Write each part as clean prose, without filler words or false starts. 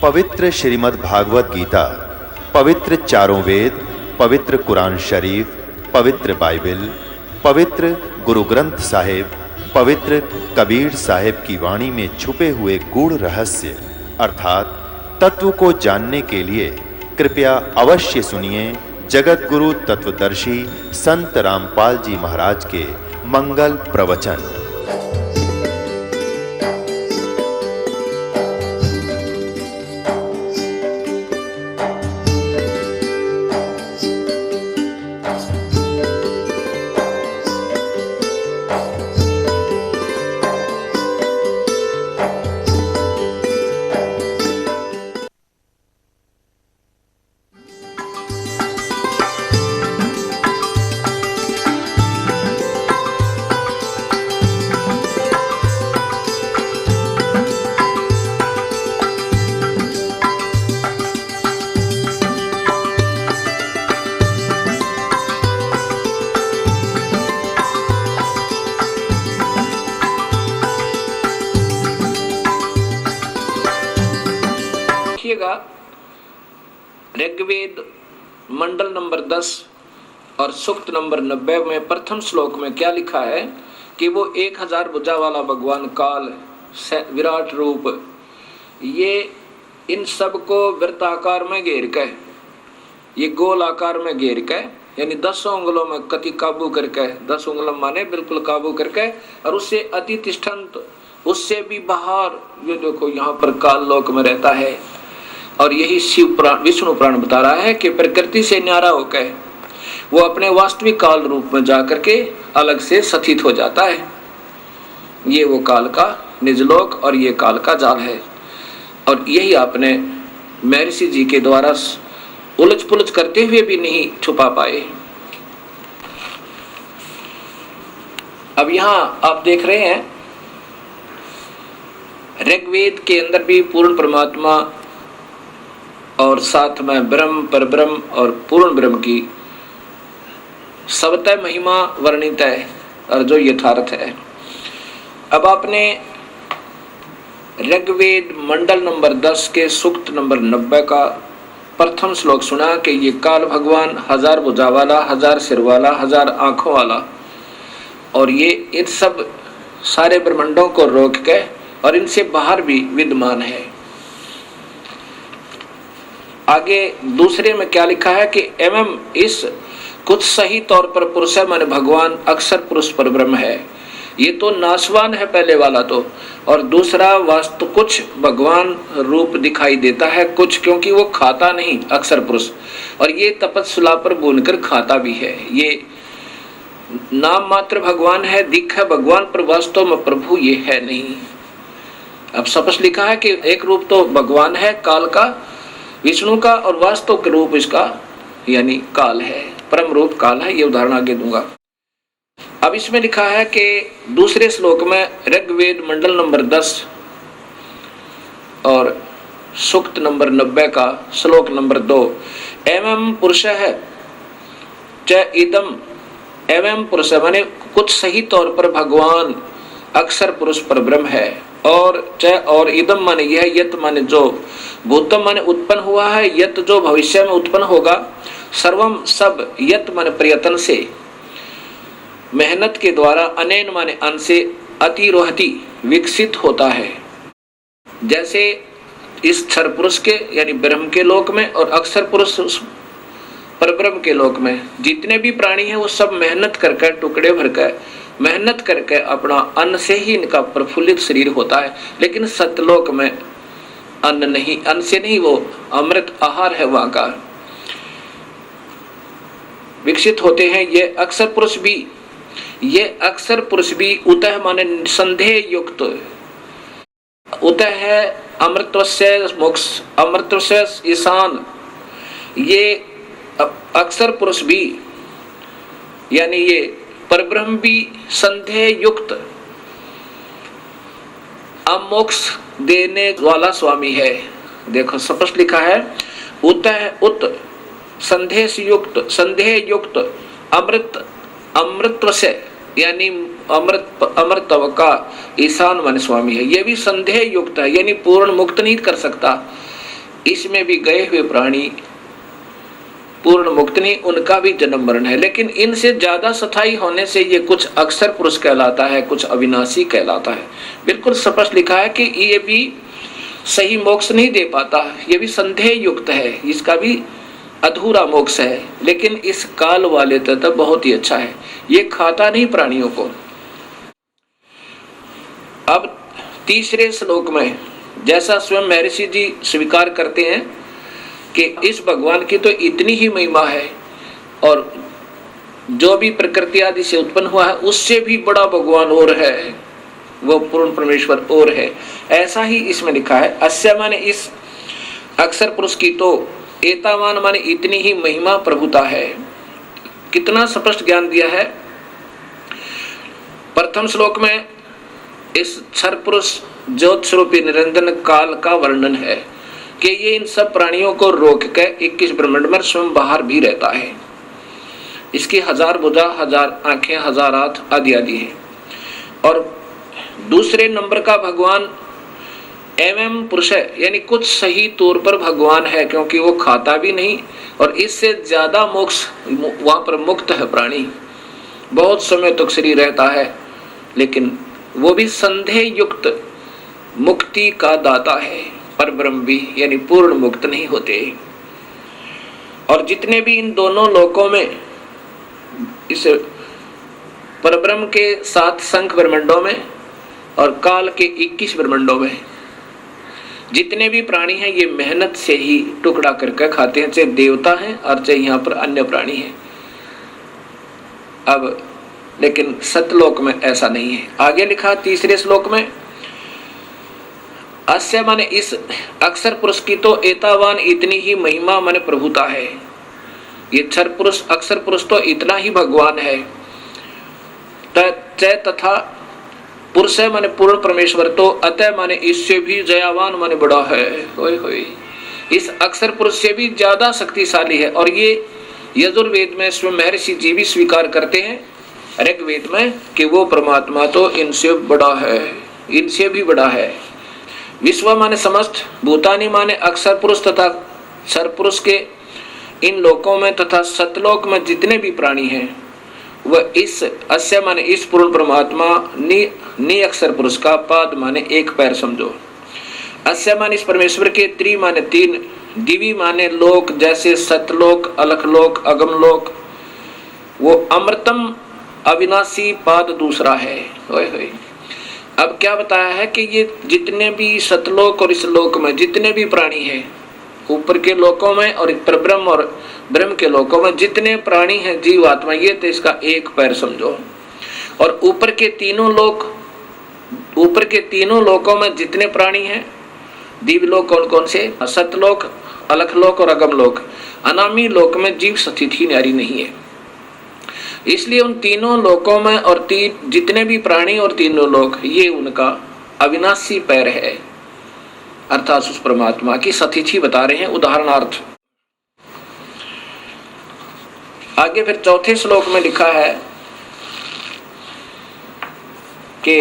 पवित्र श्रीमद् भागवत गीता, पवित्र चारों वेद, पवित्र कुरान शरीफ, पवित्र बाइबल, पवित्र गुरु ग्रंथ साहिब, पवित्र कबीर साहिब की वाणी में छुपे हुए गूढ़ रहस्य अर्थात तत्व को जानने के लिए कृपया अवश्य सुनिए जगत गुरु तत्वदर्शी संत रामपाल जी महाराज के मंगल प्रवचन। ऋग्वेद मंडल नंबर 10 और सूक्त नंबर 90 में प्रथम श्लोक में क्या लिखा है कि वो 1000 भुजा वाला भगवान काल विराट रूप, ये इन सब को वृत्ताकार में घेर के, ये गोल आकार में घेर के, यानी 10 उंगलों में कति काबू करके, 10 उंगलों माने बिल्कुल काबू करके, और उससे अति तिष्ठन्त, उससे भी बाहर ये देखो यहाँ पर काल लोक में रहता है। और यही शिव पुराण विष्णु पुराण बता रहा है कि प्रकृति से न्यारा होकर वो अपने वास्तविक काल रूप में जाकर के अलग से स्थित हो जाता है। ये वो काल का निजलोक और ये काल का जाल है, और यही आपने महर्षि जी के द्वारा उलझ पुलझ करते हुए भी नहीं छुपा पाए। अब यहाँ आप देख रहे हैं ऋग्वेद के अंदर भी पूर्ण परमात्मा और साथ में ब्रह्म, परब्रह्म और पूर्ण ब्रह्म की सबतः महिमा वर्णित है और जो यथार्थ है। अब आपने ऋग्वेद मंडल नंबर 10 के सूक्त नंबर 90 का प्रथम श्लोक सुना कि ये काल भगवान 1000 भुजा वाला, 1000 सिर वाला, 1000 आंखों वाला, और ये इन सब सारे ब्रह्मांडों को रोक के और इनसे बाहर भी विद्यमान है। आगे दूसरे में क्या लिखा है कि एवं इस कुछ सही तौर पर पुरुष माने भगवान अक्षर पुरुष पर ब्रह्म है। ये तो नाशवान है पहले वाला तो, और दूसरा वास्तु कुछ भगवान रूप दिखाई देता है कुछ, क्योंकि वो खाता नहीं अक्षर पुरुष, और ये तपस्या पर बुनकर खाता भी है। ये नाम मात्र भगवान है, दिख है भगवान पर वास्तव में प्रभु ये है नहीं। अब स्पष्ट लिखा है कि एक रूप तो भगवान है काल का, विष्णु का, और वास्तव के रूप इसका यानी काल है, परम रूप काल है। ये उदाहरण आगे दूंगा। अब इसमें लिखा है कि दूसरे श्लोक में ऋग्वेद मंडल नंबर 10 और सूक्त नंबर 90 का श्लोक नंबर 2, एवं पुरुष है च इदम, एवं पुरुष माने कुछ सही तौर पर भगवान अक्षर पुरुष पर ब्रह्म है, और च और इदम माने यह, यत माने जो, भूतम माने उत्पन्न हुआ है, यत जो भविष्य में उत्पन्न होगा, सर्वम सब, यत माने प्रयत्न से, मेहनत के द्वारा, अनेन माने अन से, अतिरोहति विकसित होता है। जैसे इस क्षर पुरुष के यानी ब्रह्म के लोक में और अक्षर पुरुष परब्रह्म के लोक में जितने भी प्राणी हैं वो सब मेहनत करके, टुकड़े भरकर मेहनत करके अपना अन्न से ही इनका प्रफुल्लित शरीर होता है। लेकिन सतलोक में अन्न नहीं, अन्न से नहीं, वो अमृत आहार है वहां का, विकसित होते हैं। ये अक्षर पुरुष भी उतः माने संदेह युक्त, उतः है अमृतस्य मोक्ष, अमृतस्य ईशान। ये अक्षर पुरुष भी यानी ये परब्रह्म भी संदेह युक्त अमोक्ष देने वाला स्वामी है। देखो स्पष्ट लिखा है, उत संदेह युक्त अमृतत्व से यानी अमृतत्व का ईशान मन स्वामी है। ये भी संदेह युक्त है, यानी पूर्ण मुक्त नहीं कर सकता। इसमें भी गए हुए प्राणी पूर्ण मुक्त नहीं, उनका भी जन्म मरण है। लेकिन इनसे ज्यादा स्थायी होने से ये कुछ अक्षर पुरुष कहलाता है, कुछ अविनाशी कहलाता है। बिल्कुल स्पष्ट लिखा है कि ये भी सही मोक्ष नहीं दे पाता, ये भी संदेह युक्त है, इसका भी अधूरा मोक्ष है। लेकिन इस काल वाले तत्व बहुत ही अच्छा है, ये खाता नहीं प्राणियों को। अब तीसरे श्लोक में जैसा स्वयं महर्षि जी स्वीकार करते हैं कि इस भगवान की तो इतनी ही महिमा है और जो भी प्रकृति आदि से उत्पन्न हुआ है उससे भी बड़ा भगवान और है, वो पूर्ण परमेश्वर और है। ऐसा ही इसमें लिखा है। अस्य माने इस अक्षर पुरुष की तो एतावान माने इतनी ही महिमा प्रभुता है। कितना स्पष्ट ज्ञान दिया है। प्रथम श्लोक में इस क्षर पुरुष ज्योत स्वरूपी निरंजन काल का वर्णन है कि ये इन सब प्राणियों को रोक के 21 ब्रह्मांड में स्वयं बाहर भी रहता है। इसकी 1000 भुजा, 1000 आंखें, 1000 हाथ आदि आदि है। और दूसरे नंबर का भगवान एवं पुरुष है, यानी कुछ सही तौर पर भगवान है, क्योंकि वो खाता भी नहीं और इससे ज्यादा मोक्ष वहां पर मुक्त है प्राणी। बहुत समय तक शरीर रहता है लेकिन वो भी संदेह युक्त मुक्ति का दाता है। पर ब्रह्म भी यानी पूर्ण मुक्त नहीं होते। और जितने भी इन दोनों लोकों में इस परब्रह्म के 7 संख्य ब्रह्मांडों में और काल के 21 ब्रह्मांडों में जितने भी प्राणी हैं ये मेहनत से ही टुकड़ा करके खाते हैं, चाहे देवता हैं और चाहे यहाँ पर अन्य प्राणी हैं। अब लेकिन सतलोक में ऐसा नहीं है। आगे लिखा तीसरे श्लोक में अस्य माने इस अक्षर पुरुष की तो एतावान इतनी ही महिमा माने प्रभुता है। ये क्षर पुरुष अक्षर पुरुष तो इतना ही भगवान है। तथा पुरुष है माने पूर्ण परमेश्वर तो अतः माने इससे भी जयावान माने बड़ा है। होय होय, इस अक्षर पुरुष से भी ज्यादा शक्तिशाली है। और ये यजुर्वेद में स्वयं महर्षि जी भी स्वीकार करते हैं ऋग्वेद में कि वो परमात्मा तो इनसे बड़ा है, इनसे भी बड़ा है। विश्व माने समस्त, भूतानी माने अक्षर पुरुष तथा क्षर पुरुष के इन लोकों में तथा सतलोक में जितने भी प्राणी हैं वह इस अस्य माने इस पूर्ण परमात्मा नि अक्षर पुरुष का पाद माने एक पैर समझो। अस्य माने इस परमेश्वर के त्रि माने 3, दिवी माने लोक जैसे सतलोक, अलखलोक, अगमलोक, वो अमृतम अविनाशी पाद दूसरा है। होय होय। अब क्या बताया है कि ये जितने भी सतलोक और इस लोक में जितने भी प्राणी हैं, ऊपर के लोकों में और परब्रह्म और ब्रह्म के लोकों में जितने प्राणी हैं जीव आत्मा, ये तो इसका एक पैर समझो। और ऊपर के तीनों लोकों में जितने प्राणी हैं, दिव्यलोक कौन कौन से, सतलोक, अलखलोक और अगमलोक, अनामी लोक में जीव स्थिति नारी नहीं है। इसलिए उन तीनों लोकों में और जितने भी प्राणी और तीनों लोक ये उनका अविनाशी पैर है, अर्थात उस परमात्मा की स्थिति बता रहे हैं उदाहरणार्थ। आगे फिर चौथे श्लोक में लिखा है कि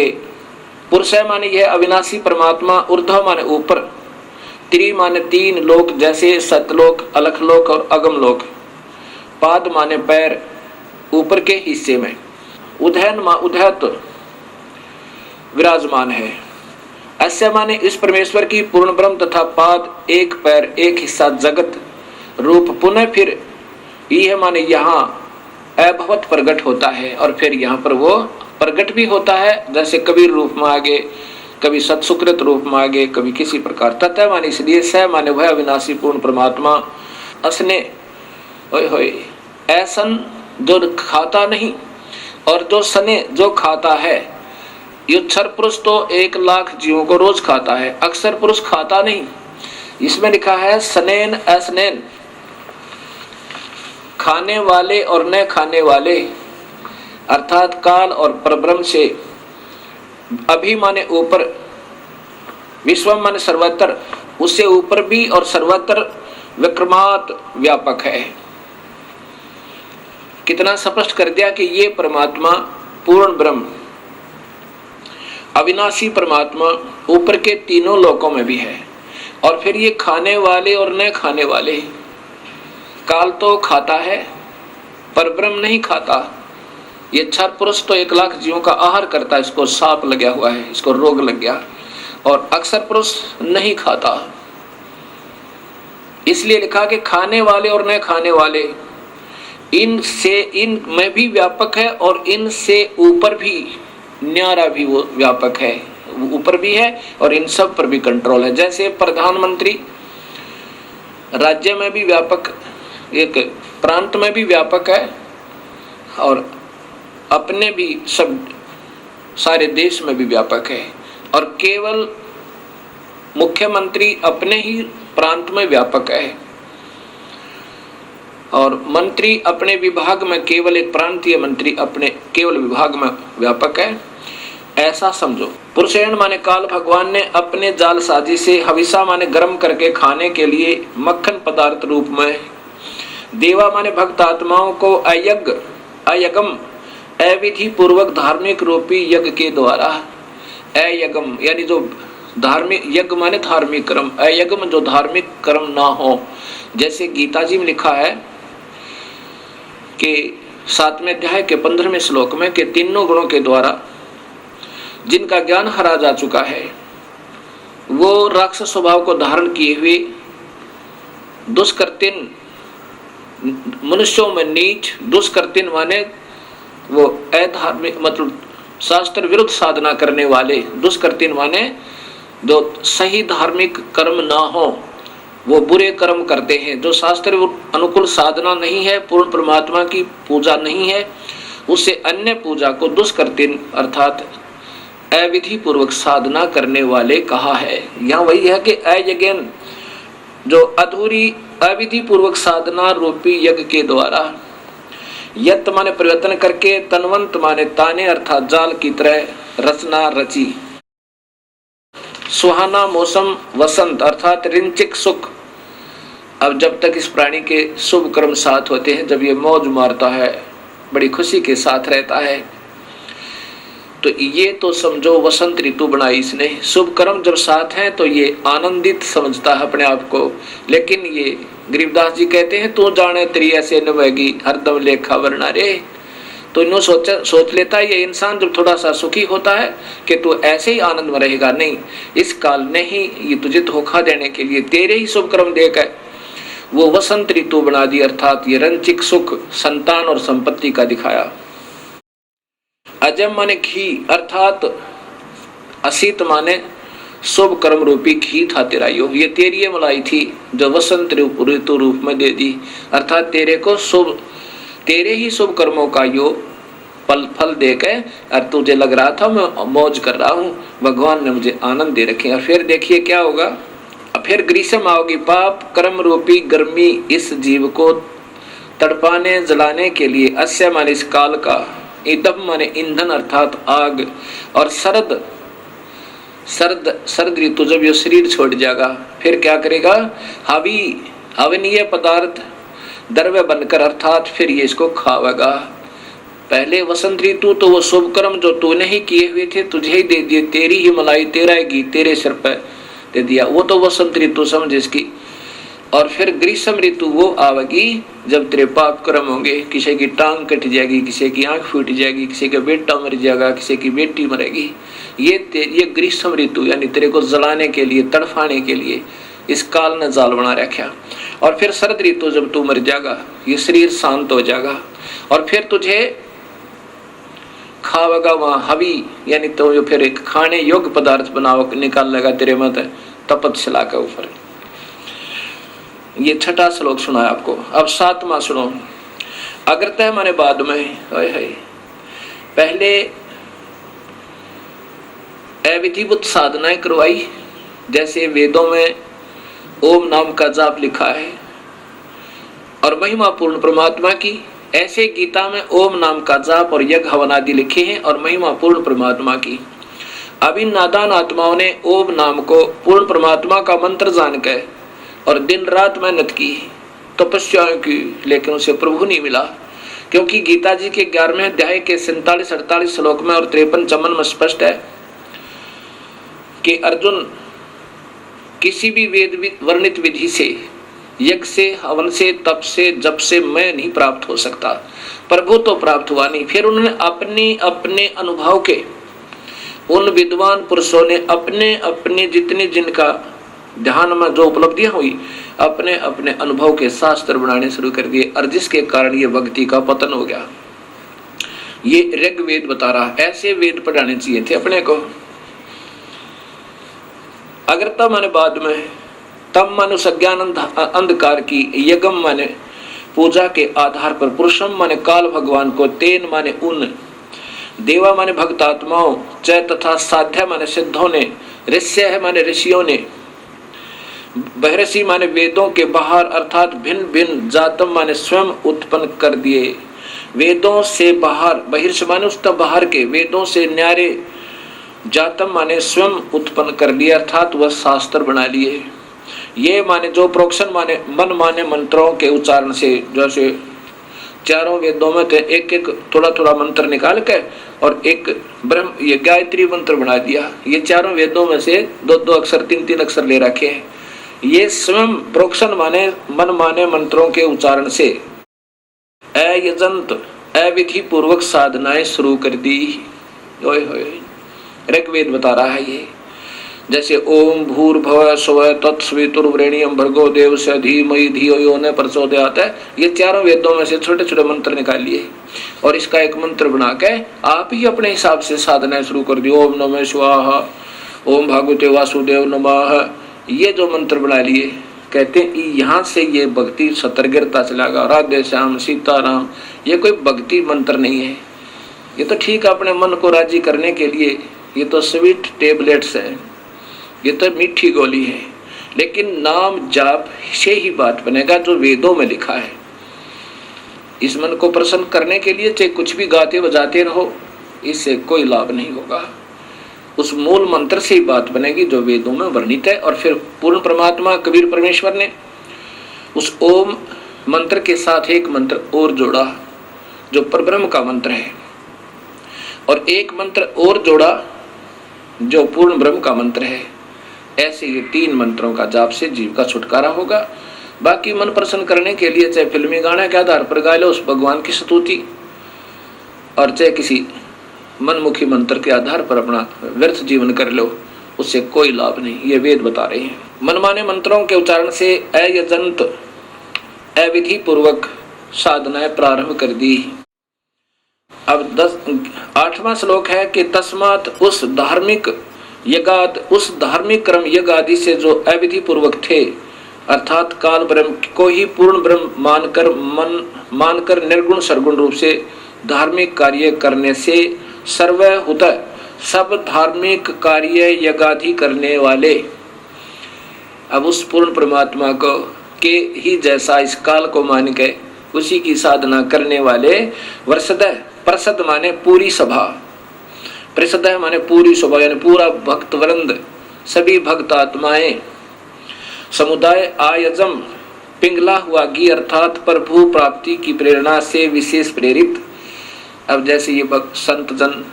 पुरुष माने यह अविनाशी परमात्मा, ऊर्ध्व माने ऊपर, त्रि माने 3 लोक जैसे सतलोक, अलखलोक और अगमलोक, पाद माने पैर ऊपर के हिस्से में, उदयत विराजमान है। अस्य माने इस परमेश्वर की पूर्ण ब्रह्म तथा पाद एक पैर एक हिस्सा जगत रूप पुनः फिर यह माने यहाँ अभवत प्रकट होता है और फिर यहाँ पर वो प्रकट भी होता है, जैसे कबीर रूप में आगे, कभी सत्सुकृत रूप में आगे, कभी किसी प्रकार। तथा माने इसलिए स माने वह अविनाशी पूर्ण परमात्मा असने होय होय, ऐसन जो खाता नहीं और जो सने जो खाता है। ये क्षर पुरुष तो 1 लाख जीवों को रोज खाता है, अक्षर पुरुष खाता नहीं। इसमें लिखा है सनेन असनेन, खाने वाले और न खाने वाले, अर्थात काल और परब्रह्म से अभी माने ऊपर, विश्व माने सर्वत्र, उससे ऊपर भी और सर्वत्र विक्रमात व्यापक है। कितना स्पष्ट कर दिया कि ये परमात्मा पूर्ण ब्रह्म अविनाशी परमात्मा ऊपर के तीनों लोकों में भी है। और फिर ये खाने वाले और न खाने वाले, काल तो खाता है पर ब्रह्म नहीं खाता। ये क्षर पुरुष तो 1 लाख जीवों का आहार करता है, इसको सांप लगा हुआ है, इसको रोग लग गया, और अक्षर पुरुष नहीं खाता। इसलिए लिखा कि खाने वाले और न खाने वाले, इनसे इन में भी व्यापक है और इनसे ऊपर भी न्यारा भी वो व्यापक है, ऊपर भी है और इन सब पर भी कंट्रोल है। जैसे प्रधानमंत्री राज्य में भी व्यापक, एक प्रांत में भी व्यापक है और अपने भी सब सारे देश में भी व्यापक है, और केवल मुख्यमंत्री अपने ही प्रांत में व्यापक है और मंत्री अपने विभाग में, केवल एक प्रांतीय मंत्री अपने केवल विभाग में व्यापक है, ऐसा समझो। पुरुषेण माने काल भगवान ने अपने जालसाजी से हविषा माने गर्म करके खाने के लिए मक्खन पदार्थ रूप में, देवा माने भक्त आत्माओं को अयगम अविधि पूर्वक धार्मिक रूपी यज्ञ के द्वारा, अयगम यानी जो धार्मिक, यज्ञ माने धार्मिक कर्म, अयगम जो धार्मिक कर्म ना हो। जैसे गीता जी में लिखा है कि 7वें अध्याय के 15वें श्लोक में कि तीनों गुणों के द्वारा जिनका ज्ञान हरा जा चुका है, वो राक्षस स्वभाव को धारण किए हुए दुष्कृतिन, मनुष्यों में नीच, दुष्कृतिन माने वो अधार्मिक, मतलब शास्त्र विरुद्ध साधना करने वाले, दुष्कृतिन माने जो सही धार्मिक कर्म ना हो, वो बुरे कर्म करते हैं। जो शास्त्र अनुकूल साधना नहीं है, पूर्ण परमात्मा की पूजा नहीं है, उससे अन्य पूजा को दुष्कृतिन अर्थात अविधि पूर्वक साधना करने वाले कहा है। यहाँ वही है कि अयज्ञन जो अधूरी अविधि पूर्वक साधना रूपी यज्ञ के द्वारा, यत माने परिवर्तन करके, तनवंत माने ताने अर्थात जाल की तरह रचना रची। सुहाना मौसम वसंत अर्थात रिंचिक सुख। अब जब तक इस प्राणी के शुभ कर्म साथ होते हैं, जब ये मौज मारता है, बड़ी खुशी के साथ रहता है, तो ये तो समझो वसंत ऋतु बनाई इसने। शुभ कर्म जब साथ हैं तो ये आनंदित समझता है अपने आप को। लेकिन ये गरीबदास जी कहते हैं, तू जाने तेरी ऐसे नवेगी हरदम लेखा वरना रे। तो इन्हों सोच लेता है ये इंसान जब थोड़ा सा सुखी होता है कि तू ऐसे ही आनंद में रहेगा। नहीं, इस काल ने ही ये तुझे धोखा देने के लिए तेरे ही शुभ कर्म देकर वो वसंत ऋतु बना दी, अर्थात ये रंचिक सुख, संतान और संपत्ति का दिखाया। अजम माने घी अर्थात असीत माने शुभ कर्म रूपी घी था तेरा योग। ये तेरी ये मलाई थी जो वसंत ऋतु रूप में दे दी, अर्थात तेरे को शुभ, तेरे ही शुभ कर्मों का योग फल देकर, और तुझे लग रहा था मैं मौज कर रहा हूँ, भगवान ने मुझे आनंद दे रखे। और फिर देखिए क्या होगा, फिर ग्रीष्म आओगी, पाप कर्म रूपी गर्मी इस जीव को तड़पाने जलाने के लिए, अस्य माने इस काल का, ईदम माने ईंधन अर्थात आग, और सर्द ऋतु जब ये शरीर छोड़ जाएगा, फिर क्या करेगा, हवनीय पदार्थ द्रव्य बनकर, अर्थात फिर ये इसको खावेगा। पहले वसंत ऋतु तो वो शुभ कर्म जो तूने ही किए हुए थे तुझे ही दे दिए, तेरी ही मलाई, तेरा ही घी तेरे सिर पर दे दिया, वो तो वसंत ऋतु समझ इसकी। और फिर ग्रीष्म ऋतु वो आवेगी जब तेरे पाप कर्म होंगे, किसी की टांग कट जाएगी, किसी की आंख फूट जाएगी, किसी का बेटा मर जाएगा, किसी की बेटी मरेगी। ये ग्रीष्म ऋतु यानी तेरे को जलाने के लिए, तड़फाने के लिए इस काल ने जाल बना रखा। और फिर शरद ऋतु जब तू मर जाएगा, ये शरीर शांत हो जाएगा, और फिर तुझे खावेगा वहां हवी, यानी तो जो फिर एक खाने योग्य पदार्थ बनाओ निकाल लेगा तेरे मत तपस्या के ऊपर। ये 6वां श्लोक सुना है आपको। अब 7वां सुनो। अग्रतः माने बाद में, पहले अविधिवत साधनाएं करवाई, जैसे वेदों में ओम नाम का जाप लिखा है और महिमा पूर्ण परमात्मा की, ऐसे गीता में ओम नाम का जाप और यज्ञ हवन आदि लिखे हैं और महिमा पूर्ण परमात्मा की। अब इन नादान आत्माओं ने ओम नाम को पूर्ण परमात्मा का मंत्र जानकर और दिन रात मेहनत की, तपस्याएं की, लेकिन उसे प्रभु नहीं मिला। क्योंकि गीता जी के 11वें अध्याय के 47-48 श्लोक में और 53 चमन में स्पष्ट है कि अर्जुन किसी भी वेद वर्णित विधि से, यज्ञ से, हवन से, तप से, जप से मैं नहीं प्राप्त हो सकता। प्रभु तो प्राप्त हुआ नहीं। फिर उन्होंने अपने अपने अनुभव के, उन विद्वान पुरुषों ने अपने अपने जितने जिनका ध्यान में जो उपलब्धियां हुई, अपने अपने अनुभव के शास्त्र बनाने शुरू कर दिए, और जिसके कारण ये भक्ति का पतन हो गया। ये ऋग्वेद बता रहा। ऐसे वेद पढ़ाने चाहिए थे अपने को। अगर तब माने बाद में, तब मानो सज्ञान अंधकार की, यज्ञम माने पूजा के आधार पर, पुरुषम माने काल भगवान को, तेन माने उन, देवा माने भक्त आत्माओं, च तथा साध्या माने सिद्धों ने, ऋष्य है माने ऋषियों ने, बहरसी माने वेदों के बाहर अर्थात भिन्न भिन्न, जातम माने स्वयं उत्पन्न कर दिए। वेदों से बाहर, बहिर्ष माने उस बाहर के, वेदों से न्यारे, जातम माने स्वयं उत्पन्न कर लिए अर्थात वह शास्त्र बना लिए। ये माने जो प्रोक्षण माने मन माने मंत्रों के उच्चारण से, जैसे चारों वेदों में थे एक एक थोड़ा थोड़ा मंत्र निकाल के और एक ब्रह्म ये गायत्री मंत्र बना दिया। ये चारों वेदों में से दो दो अक्षर, तीन तीन अक्षर ले रखे हैं। ये स्वयं प्रोक्षण माने मन माने मंत्रों के उच्चारण से अयजंत अविधि पूर्वक साधनाएं शुरू कर दी। ऋग्वेद बता रहा है ये। जैसे ओम भूर्भुवः स्वः तत्सवितुर्वरेण्यं भर्गो देवस्य धीमहि धियो यो न प्रचोदयात्, ये चारों वेदों में से छोटे छोटे मंत्र निकाल लिए और इसका एक मंत्र बना के आप ही अपने हिसाब से साधना शुरू कर दी। ओम नमः शिवाय, ओम भगवते वासुदेव नमः, ये जो मंत्र बना लिए, कहते हैं यहाँ से ये भक्ति सतर्गिरता चलागा। राधे श्याम सीताराम, ये कोई भक्ति मंत्र नहीं है। ये तो ठीक अपने मन को राजी करने के लिए, ये तो स्वीट टेबलेट्स है, ये तो मीठी गोली है। लेकिन नाम जाप से ही बात बनेगा जो वेदों में लिखा है। इस मन को प्रसन्न करने के लिए चाहे कुछ भी गाते बजाते रहो, इससे कोई लाभ नहीं होगा। उस मूल मंत्र से ही बात बनेगी जो वेदों में वर्णित है। और फिर पूर्ण परमात्मा कबीर परमेश्वर ने उस ओम मंत्र के साथ एक मंत्र और जोड़ा जो परब्रह्म का मंत्र है, और एक मंत्र और जोड़ा जो पूर्ण ब्रह्म का मंत्र है। ऐसे ये तीन मंत्रों का जाप से जीव का छुटकारा होगा। बाकी मन प्रसन्न करने के लिए चाहे फिल्मी गाने के आधार पर गा लो उस भगवान की स्तुति, और चाहे किसी मनमुखी मंत्र के आधार पर अपना व्यर्थ जीवन कर लो, उससे कोई लाभ नहीं। ये वेद बता रहे हैं। मनमाने मंत्रों के उच्चारण से अयजंत अविधि पूर्वक साधनाएं प्रारंभ कर दी। अब 8वां श्लोक है कि तस्मात् उस धार्मिक यज्ञात, उस धार्मिक कर्म यज्ञ आदि से जो अविधि पूर्वक थे, अर्थात काल ब्रह्म को ही पूर्ण ब्रह्म मानकर निर्गुण सरगुण रूप से धार्मिक कार्य करने से सर्वहुत सब धार्मिक कार्य यज्ञादि करने वाले, अब उस पूर्ण परमात्मा को के ही जैसा इस काल को मान के उसी की साधना करने वाले, वर्षद प्रसद माने पूरी सभा, प्रसद माने पूरी सभा यानी पूरा भक्त वृंद, सभी भक्त आत्माएं, समुदाय आयजम पिंगला हुआ घी अर्थात प्रभु प्राप्ति की प्रेरणा से विशेष प्रेरित। अब जैसे ये भक्त संत जन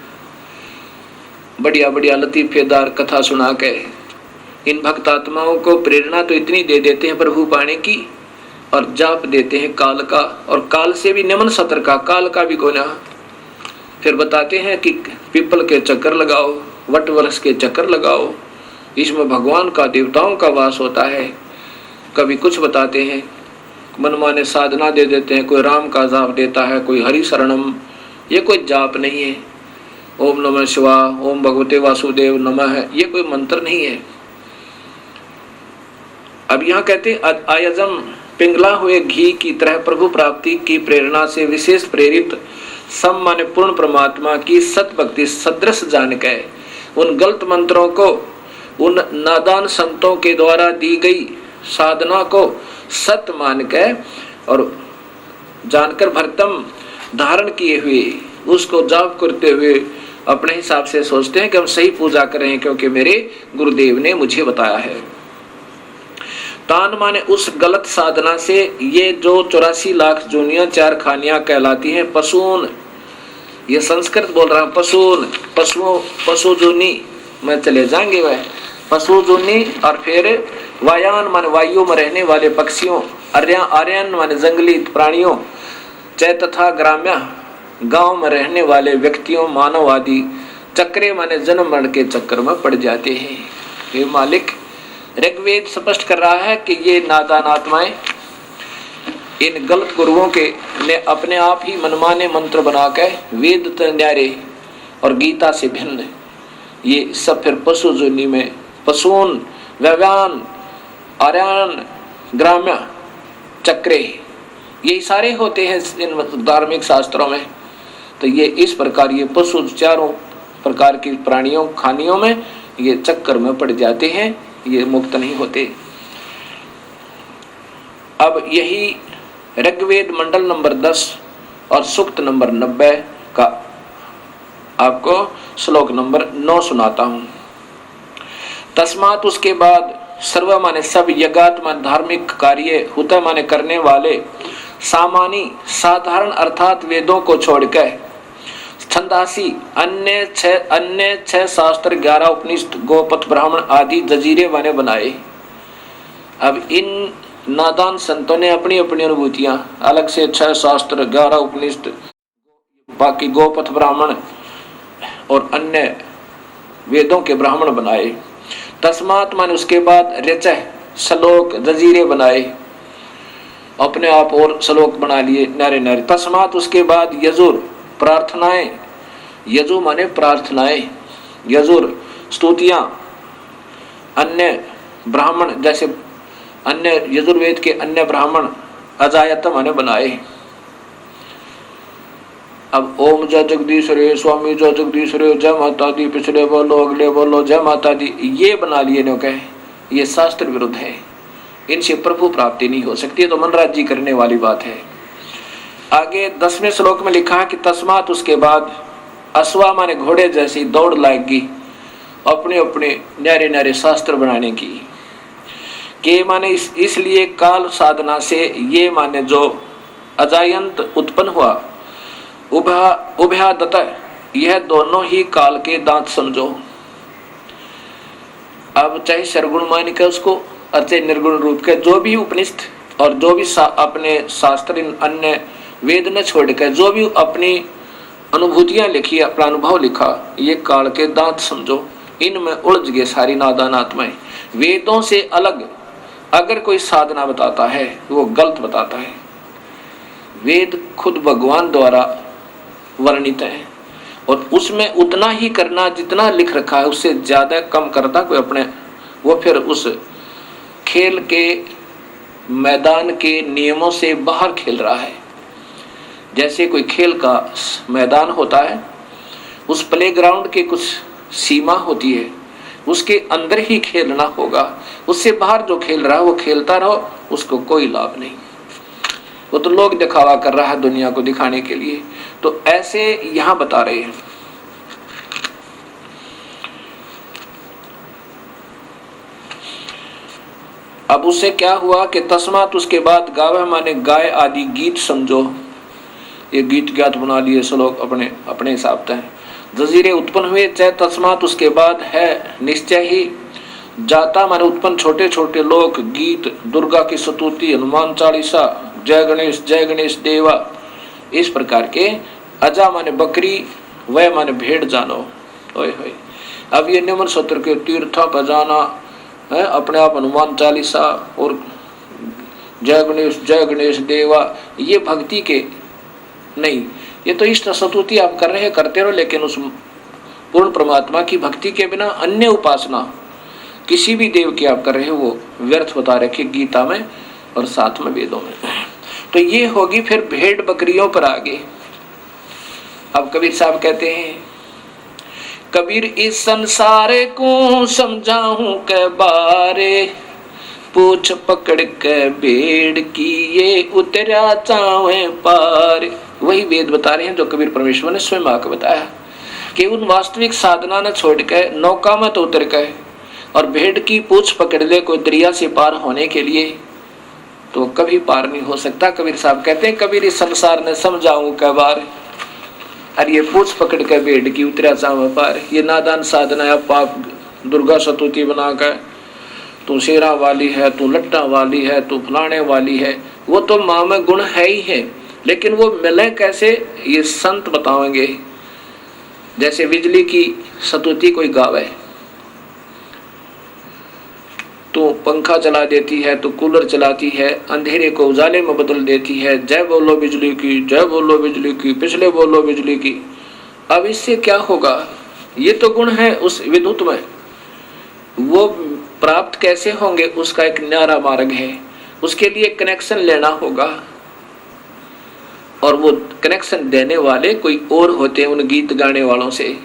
बढ़िया बढ़िया लतीफेदार कथा सुना के इन भक्त आत्माओं को प्रेरणा तो इतनी दे देते हैं प्रभु पाने की, और जाप देते हैं काल का, और काल से भी निम्न सतर का, काल का भी कोना। फिर बताते हैं कि पीपल के चक्कर लगाओ, वट वृक्ष के चक्कर लगाओ, इसमें भगवान का देवताओं का वास होता है। कभी कुछ बताते हैं, मनमाने साधना दे देते हैं, कोई राम का जाप देता है, कोई हरि शरणम, ये कोई जाप नहीं है। ओम नमः शिवाय, ओम भगवते वासुदेव नमः, ये कोई मंत्र नहीं है। अब यहाँ कहते हैं आयजम पिंगला हुए घी की तरह प्रभु प्राप्ति की प्रेरणा से विशेष प्रेरित सम माने पूर्ण परमात्मा की सत भक्ति सदृश जान के उन गलत मंत्रों को, उन नादान संतों के द्वारा दी गई साधना को सत मान के और जानकर भरतम धारण किए हुए उसको जाप करते हुए अपने हिसाब से सोचते हैं कि हम सही पूजा करें क्योंकि मेरे गुरुदेव ने मुझे बताया है। तान माने उस गलत साधना से ये जो 84 लाख जूनियां चार खानियां कहलाती हैं पशुन, ये संस्कृत बोल रहा हूं, पशुन पशु जूनी में चले जाएंगे वह, पशु जुनी, और फिर वायान माने वायु में रहने वाले पक्षियों, आर्यन माने जंगली प्राणियों, च तथा ग्राम्य गांव में रहने वाले व्यक्तियों, मानव आदि, चक्रे माने जन्म मरण के चक्कर में पड़ जाते हैं। ये मालिक ऋग्वेद स्पष्ट कर रहा है कि ये नादान आत्माएं इन गलत गुरुओं के ने अपने आप ही मनमाने मंत्र बनाकर वेद न्यारे और गीता से भिन्न ये सब फिर पशु जोनी में पशुन, व्यव्यान, आर्यन, ग्राम्य, चक्रे, यही सारे होते हैं इन धार्मिक शास्त्रों में। तो ये इस प्रकार ये पशु चारों प्रकार की प्राणियों खानियों में ये चक्कर में पड़ जाते हैं, ये मुक्त नहीं होते। अब यही ऋग्वेद मंडल नंबर 10 और सूक्त नंबर 90 का आपको श्लोक नंबर 9 सुनाता हूं। तस्मात उसके बाद सर्व माने सब, यज्ञात माने धार्मिक कार्य, हुता माने करने वाले, सामानी साधारण अर्थात वेदों को छोड़कर, छंदासी अन्य छह शास्त्र, 11 उपनिषद, गोपथ ब्राह्मण आदि जजीरे माने बनाए। अब इन नादान संतों ने अपनी अपनी अनुभूतियां अलग से 6 शास्त्र, 11 उपनिषद, बाकी गोपथ ब्राह्मण और अन्य वेदों के ब्राह्मण बनाए। तस्मात माने उसके बाद रचय श्लोक जजीरे बनाए, अपने आप और श्लोक बना लिए नारे नारे। तस्मात उसके बाद यजुर प्रार्थनाएं, यजु माने प्रार्थनाएं, यजुर स्तुतियां, अन्य ब्राह्मण जैसे अन्य यजुर्वेद के अन्य ब्राह्मण अजायत माने बनाए। अब ओम जय जगदीश रे, स्वामी जय जगदीश रे, जय माता दी, पिछले बोलो अगले बोलो जय माता दी, ये बना लिए नो कहे, ये शास्त्र विरुद्ध है, इनसे प्रभु प्राप्ति नहीं हो सकती, तो मनराजी करने वाली बात है। आगे 10वें श्लोक में लिखा है कि तस्मात उसके बाद अश्वा माने घोड़े जैसी दौड़ लाएगी अपने अपने न्यारे न्यारे शास्त्र बनाने की। के माने इसलिए काल साधना से, ये माने जो अजायंत उत्पन्न हुआ, उभयादत, यह दोनों ही काल के दांत समझो। अब चाहे सरगुण मान के उसको, चाहे निर्गुण रूप के, जो भी उपनिषद और जो भी अपने शास्त्र अन्य वेद न छोड़कर जो भी अपनी अनुभूतियां लिखी, अपना अनुभव लिखा, ये काल के दांत समझो। इनमें उलझ गए सारी नादान आत्माएं। वेदों से अलग अगर कोई साधना बताता है वो गलत बताता है। वेद खुद भगवान द्वारा वर्णित है और उसमें उतना ही करना जितना लिख रखा है, उससे ज्यादा कम करता कोई अपने, वो फिर उस खेल के मैदान के नियमों से बाहर खेल रहा है। जैसे कोई खेल का मैदान होता है, उस प्लेग्राउंड के कुछ सीमा होती है, उसके अंदर ही खेलना होगा, उससे बाहर जो खेल रहा है वो खेलता रहो, उसको कोई लाभ नहीं। वो तो लोग दिखावा कर रहा है दुनिया को दिखाने के लिए। तो ऐसे यहां बता रहे हैं। अब उससे क्या हुआ कि तस्मात उसके बाद गावह माने गाय आदि गीत समझो, ये गीत ज्ञात बना लिए श्लोक अपने अपने हिसाब से। जजीरे उत्पन्न हुए, चाहे तस्मात उसके बाद है निश्चय ही, जाता माने उत्पन्न छोटे छोटे लोग, गीत, दुर्गा की स्तुति, हनुमान चालीसा, जय गणेश देवा, इस प्रकार के। अजा माने बकरी, वह माने भेड़ जानो। ओए होए, अब ये निमन सत्र के तीर्था पर जाना है, अपने आप हनुमान चालीसा और जय गणेश देवा, ये भक्ति के नहीं, ये तो इष्ट स्तुति आप कर रहे हैं, करते रहो, लेकिन उस पूर्ण परमात्मा की भक्ति के बिना अन्य उपासना किसी भी देव की आप कर रहे हो वो व्यर्थ बता रखे गीता में और साथ में वेदों में। तो ये होगी फिर भेड़ बकरियों पर आगे। अब कबीर साहब कहते हैं, कबीर इस संसार को समझाऊं के बारे, पूछ पकड़ के भेड़ की ये उतरा चावे पार। वही वेद बता रहे हैं जो कबीर परमेश्वर ने स्वयं आकर बताया कि उन वास्तविक साधना न छोड़ के नौका मत उतर के और भेड़ की पूछ पकड़ ले कोई दरिया से पार होने के लिए, तो कभी पार नहीं हो सकता। कबीर साहब कहते हैं, कबीर इस संसार ने समझाऊं के बार, अरे ये पूछ पकड़ के भेड़ की उतरा चावे पार, ये नादान साधना है, पाप दुर्गा सतुति बनाकर, तू शेरा वाली है, तू लट्टा वाली है, तू फलाने वाली है, वो तो माँ में गुण है ही है, लेकिन वो मिले कैसे ये संत बताएंगे। जैसे बिजली की सतुति कोई गावे, तो पंखा चला देती है, तो कूलर चलाती है, अंधेरे को उजाले में बदल देती है, जय बोलो बिजली की, जय बोलो बिजली की, पिछले बोलो बिजली की। अब इससे क्या होगा? ये तो गुण है उस विद्युत में, वो प्राप्त कैसे होंगे? उसका एक न्यारा मार्ग है, उसके लिए कनेक्शन लेना होगा, और वो कनेक्शन देने वाले कोई और होते हैं, उन गीत गाने वालों से,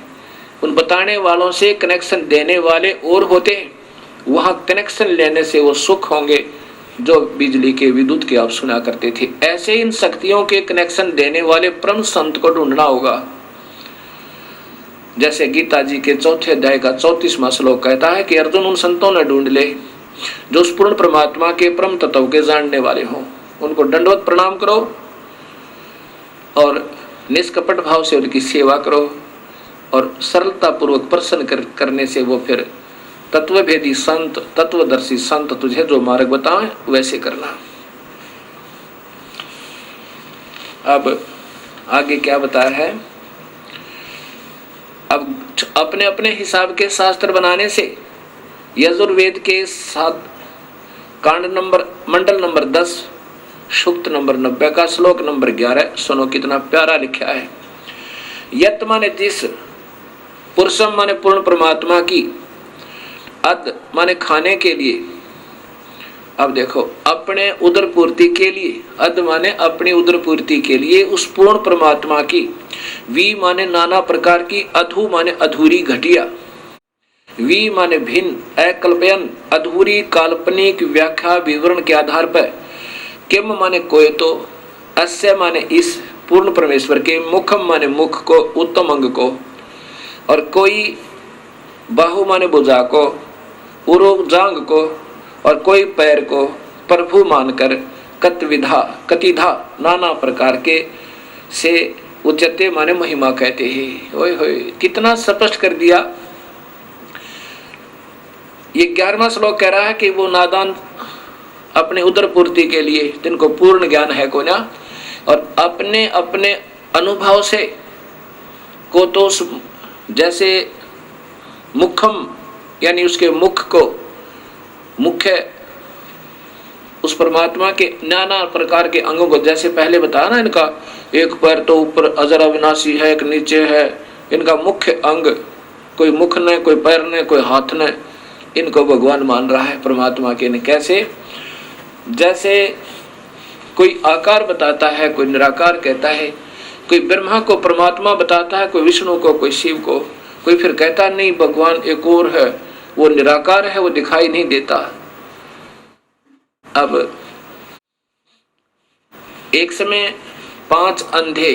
उन बताने वालों से कनेक्शन देने वाले और होते हैं। वहां कनेक्शन लेने से वो सुख होंगे जो बिजली के विद्युत के आप सुना करते थे। ऐसे इन शक्तियों के कनेक्शन देने वाले परम संत को ढूंढना होगा। जैसे गीता जी के 4 अध्याय का 34वां श्लोक कहता है कि अर्जुन उन संतों ने ढूंढ ले जो उस पूर्ण परमात्मा के परम तत्व के जानने वाले हों, उनको दंडवत प्रणाम करो और निष्कपट भाव से उनकी सेवा करो, और सरलता पूर्वक प्रसन्न करने से वो फिर तत्वभेदी संत, तत्वदर्शी संत तुझे जो मार्ग बताएं वैसे करना। अब आगे क्या बताया है? अब अपने अपने हिसाब के शास्त्र बनाने से यजुर्वेद के 7 कांड नंबर मंडल नंबर 10 सूक्त नंबर 90 का श्लोक नंबर 11 सुनो कितना प्यारा लिखा है। यत माने जिस, पुरुषम माने पूर्ण परमात्मा की, अद माने खाने के लिए। अब देखो, अपने उदर पूर्ति के लिए, अद माने अपनी उदर पूर्ति के लिए उस पूर्ण परमात्मा की, वी माने नाना प्रकार की, अधू माने अधूरी घटिया, वी माने भिन्न, अकल्पयन अधूरी काल्पनिक व्याख्या विवरण के आधार पर, किम माने कोई तो, अस्य माने इस पूर्ण परमेश्वर के, मुखम माने मुख को, उत्तम अंग को, और कोई बाहु माने भुजा को, उरोजांग को, और कोई पैर को प्रभु मानकर कतिधा नाना प्रकार के से उच्चते माने महिमा कहते हैं। ओए होए, कितना स्पष्ट कर दिया। ये 11वां श्लोक कह रहा है कि वो नादान अपने उदर पूर्ति के लिए, जिनको पूर्ण ज्ञान है को ना, और अपने अपने अनुभव से को तो जैसे मुखम यानी उसके मुख को, मुख्य उस परमात्मा के नाना प्रकार के अंगों को, जैसे पहले बताया ना, इनका एक पैर तो ऊपर अजर अविनाशी है, एक नीचे है, इनका मुख्य अंग, कोई मुख ने, कोई पैर ने, कोई हाथ ने, इनको भगवान मान रहा है परमात्मा के। कैसे? जैसे कोई आकार बताता है, कोई निराकार कहता है, कोई ब्रह्मा को परमात्मा बताता है, कोई विष्णु को, कोई शिव को, कोई फिर कहता नहीं भगवान एक और है, वो निराकार है, वो दिखाई नहीं देता। अब एक समय 5 अंधे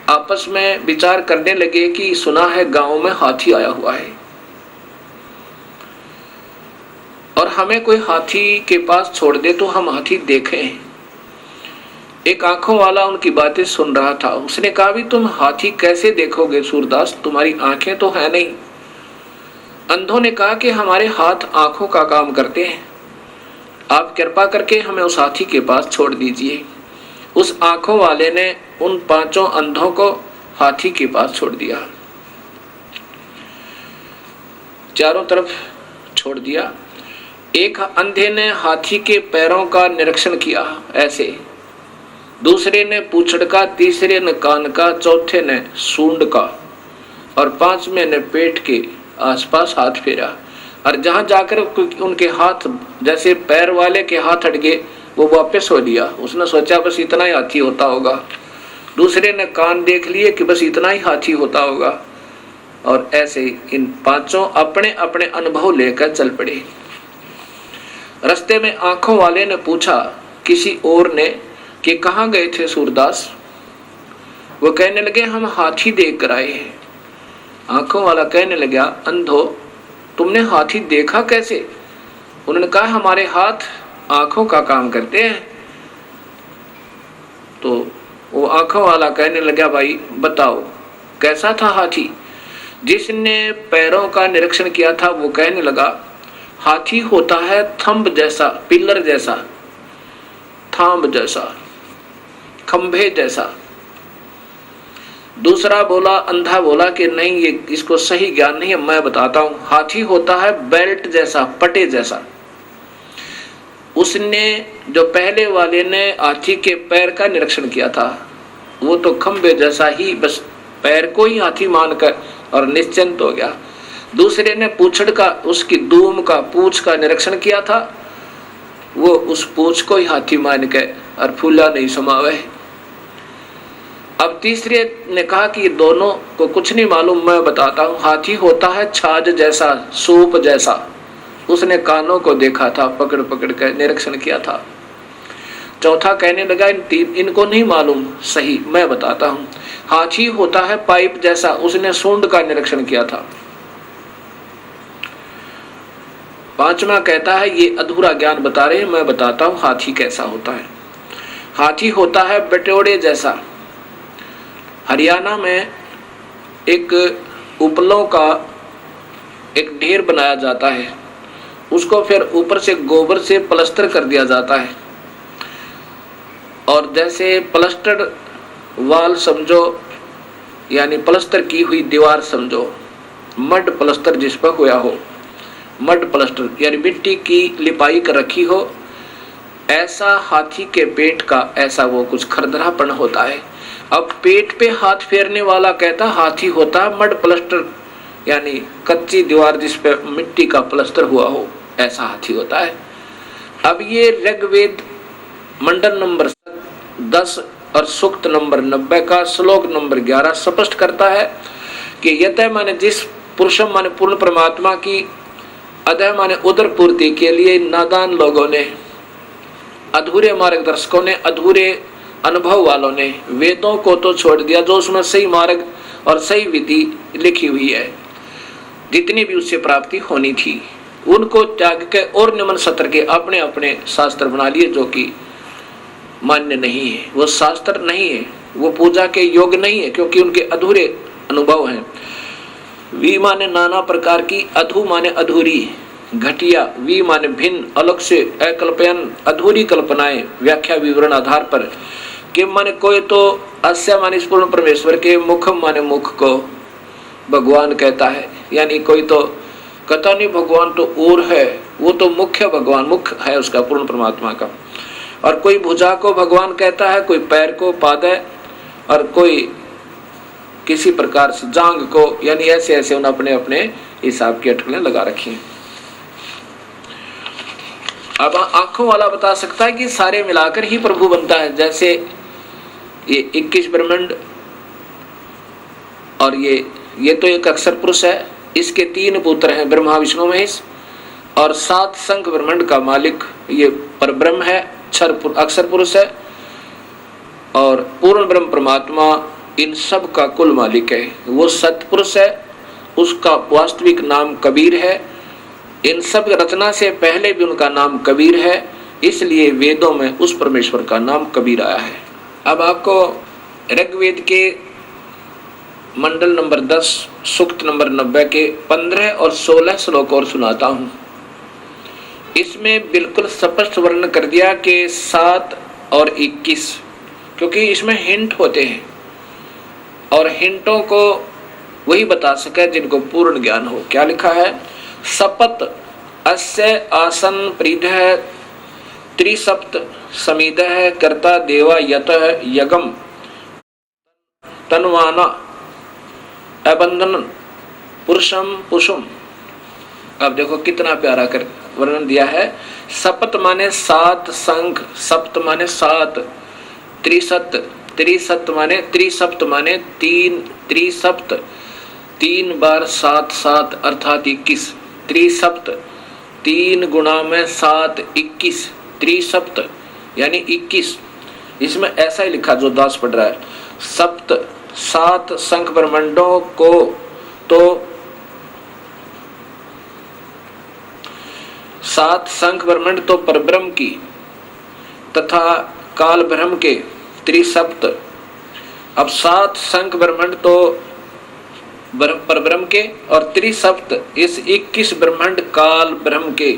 आपस में विचार करने लगे कि सुना है गांव में हाथी आया हुआ है, और हमें कोई हाथी के पास छोड़ दे तो हम हाथी देखें। एक आंखों वाला उनकी बातें सुन रहा था, उसने कहा भी तुम हाथी कैसे देखोगे सूरदास, तुम्हारी आंखें तो है नहीं। अंधों ने कहा कि हमारे हाथ आंखों का काम करते हैं, आप कृपा करके हमें उस हाथी के पास छोड़ दीजिए। उस आंखों वाले ने उन 5 अंधों को हाथी के पास छोड़ दिया, चारों तरफ छोड़ दिया। एक अंधे ने हाथी के पैरों का निरीक्षण किया ऐसे, दूसरे ने पूंछड़ का, तीसरे ने कान का, चौथे ने सूंड का, और 5वें ने पेट के आसपास हाथ फेरा। और जहां जाकर उनके हाथ, जैसे पैर वाले के हाथ हट गए, वो वापस हो लिया। उसने सोचा बस इतना ही हाथी होता होगा। दूसरे ने कान देख लिए कि बस इतना ही हाथी होता होगा। और ऐसे इन 5 अपने अपने अनुभव लेकर चल पड़े। रास्ते में आंखों वाले ने पूछा किसी और ने कि कहाँ गए थे सूरदास? वो कहने लगे हम हाथी देख कर आए हैं। आंखों वाला कहने लगा अंधो तुमने हाथी देखा कैसे? उन्होंने कहा हमारे हाथ आंखों का काम करते हैं। तो वो आंखों वाला कहने लगा भाई बताओ कैसा था हाथी? जिसने पैरों का निरीक्षण किया था वो कहने लगा, हाथी होता है थंब जैसा, पिलर जैसा, थांब जैसा, खंभे जैसा। दूसरा बोला, अंधा बोला कि नहीं, ये इसको सही ज्ञान नहीं है, मैं बताता हूं। हाथी होता है बेल्ट जैसा, पटे जैसा। उसने, जो पहले वाले ने हाथी के पैर का निरीक्षण किया था, वो तो खंभे जैसा ही, बस पैर को ही हाथी मानकर और निश्चिंत हो गया। दूसरे ने पूंछड़ का, उसकी दूम का, पूंछ का निरीक्षण किया था, वो उस पूंछ को ही हाथी मान के और फूला नहीं समावे। अब तीसरे ने कहा कि ये दोनों को कुछ नहीं मालूम, मैं बताता हूं। हाथी होता है छाछ जैसा, सूप जैसा। उसने कानों को देखा था, पकड़ पकड़ कर निरीक्षण किया था। चौथा कहने लगा, इनको नहीं मालूम सही, मैं बताता हूं। हाथी होता है पाइप जैसा। उसने सूंड का निरीक्षण किया था। पांचवा कहता है, ये अधूरा ज्ञान बता रहे हैं, मैं बताता हूं हाथी कैसा होता है। हाथी होता है बटोड़े जैसा। हरियाणा में एक उपलों का एक ढेर बनाया जाता है, उसको फिर ऊपर से गोबर से प्लास्टर कर दिया जाता है, और जैसे प्लास्टर वाल समझो, यानी प्लास्टर की हुई दीवार समझो, मड प्लास्टर जिस पर हुआ हो, मड प्लास्टर यानी मिट्टी की लिपाई कर रखी हो, ऐसा हाथी के पेट का ऐसा वो कुछ खरदरापन होता है। अब पेट पे हाथ फेरने वाला कहता हाथी होता है मड प्लास्टर, यानी कच्ची दीवार जिस पे मिट्टी का प्लास्टर हुआ हो, ऐसा हाथी होता है। अब ये ऋग्वेद मंडल नंबर 10 और सूक्त नंबर 90 का श्लोक नंबर 11 स्पष्ट करता है कि यतः माने जिस पुरुषम माने पूर्ण परमात्मा की, अधः माने उदर पूर्ति के लिए नादान लोगों ने, अधूरे मार्गदर्शकों ने, अधूरे अनुभव वालों ने वेदों को तो छोड़ दिया, जो उसमें सही मार्ग और सही विधि लिखी हुई है, जितनी भी उससे प्राप्ति होनी थी, उनको त्याग के और निम्न सत्र के अपने अपने शास्त्र बना लिए, जो कि मान्य नहीं है। वो शास्त्र नहीं है, वो पूजा के योग्य नहीं है, क्योंकि उनके अधूरे अनुभव हैं। वी माने नाना प्रकार की, अधू माने अधूरी, घटिया, वी माने भिन्न, अलग से, अकल्पयन, अधूरी कल्पनाएं, व्याख्या विवरण आधार पर। कि माने कोई तो अस्य माने पूर्ण परमेश्वर के, मुखम माने मुख को भगवान कहता है, यानी कोई तो कहता नहीं भगवान तो और है, वो तो मुख्य भगवान, मुख है उसका पूर्ण परमात्मा का। और कोई भुजा को भगवान कहता है, कोई पैर को पाद है, और कोई किसी प्रकार से जांग को, यानी ऐसे ऐसे उन्होंने अपने अपने हिसाब की अटकलें लगा रखी हैं। अब आंखों वाला बता सकता है कि सारे मिलाकर ही प्रभु बनता है। जैसे ये 21 ब्रह्मांड, और ये तो एक अक्षर पुरुष है, इसके 3 पुत्र हैं, ब्रह्मा विष्णु महेश, और 7 संख ब्रह्मांड का मालिक ये परब्रह्म है, अक्षर पुरुष है, और पूर्ण ब्रह्म परमात्मा इन सब का कुल मालिक है। वो सतपुरुष है, उसका वास्तविक नाम कबीर है। इन सब रचना से पहले भी उनका नाम कबीर है, इसलिए वेदों में उस परमेश्वर का नाम कबीर आया है। अब आपको ऋग्वेद के मंडल नंबर 10 सूक्त नंबर 90 के 15 और 16 श्लोक और सुनाता हूं। इसमें बिल्कुल स्पष्ट वर्णन कर दिया कि 7 और 21, क्योंकि इसमें हिंट होते हैं, और हिंटों को वही बता सके जिनको पूर्ण ज्ञान हो। क्या लिखा है? सपत अस्य आसन प्रीधः त्रिसप्त समीधः कर्ता देवा यतः यगम तन्वाना अबंधन पुरुषम पुरुषम। अब देखो कितना प्यारा कर वर्णन दिया है। सपत माने 7 संख, सप्त माने 7, त्रिसप्त माने 3, त्रिसप्त 3 बार 7 7 अर्थात 21, त्रिसप्त 3 गुणा में 7 21, त्रिसप्त यानी 21। इसमें ऐसा ही लिखा जो दास पढ़ रहा है। सप्त 7 संख ब्रह्मांडों को तो 7 संख ब्रह्मांड तो परब्रह्म की तथा काल ब्रह्म के त्रिसप्त। अब 7 संख ब्रह्मांड तो परब्रह्म के, और त्रिसप्त इस 21 ब्रह्मांड काल ब्रह्म के।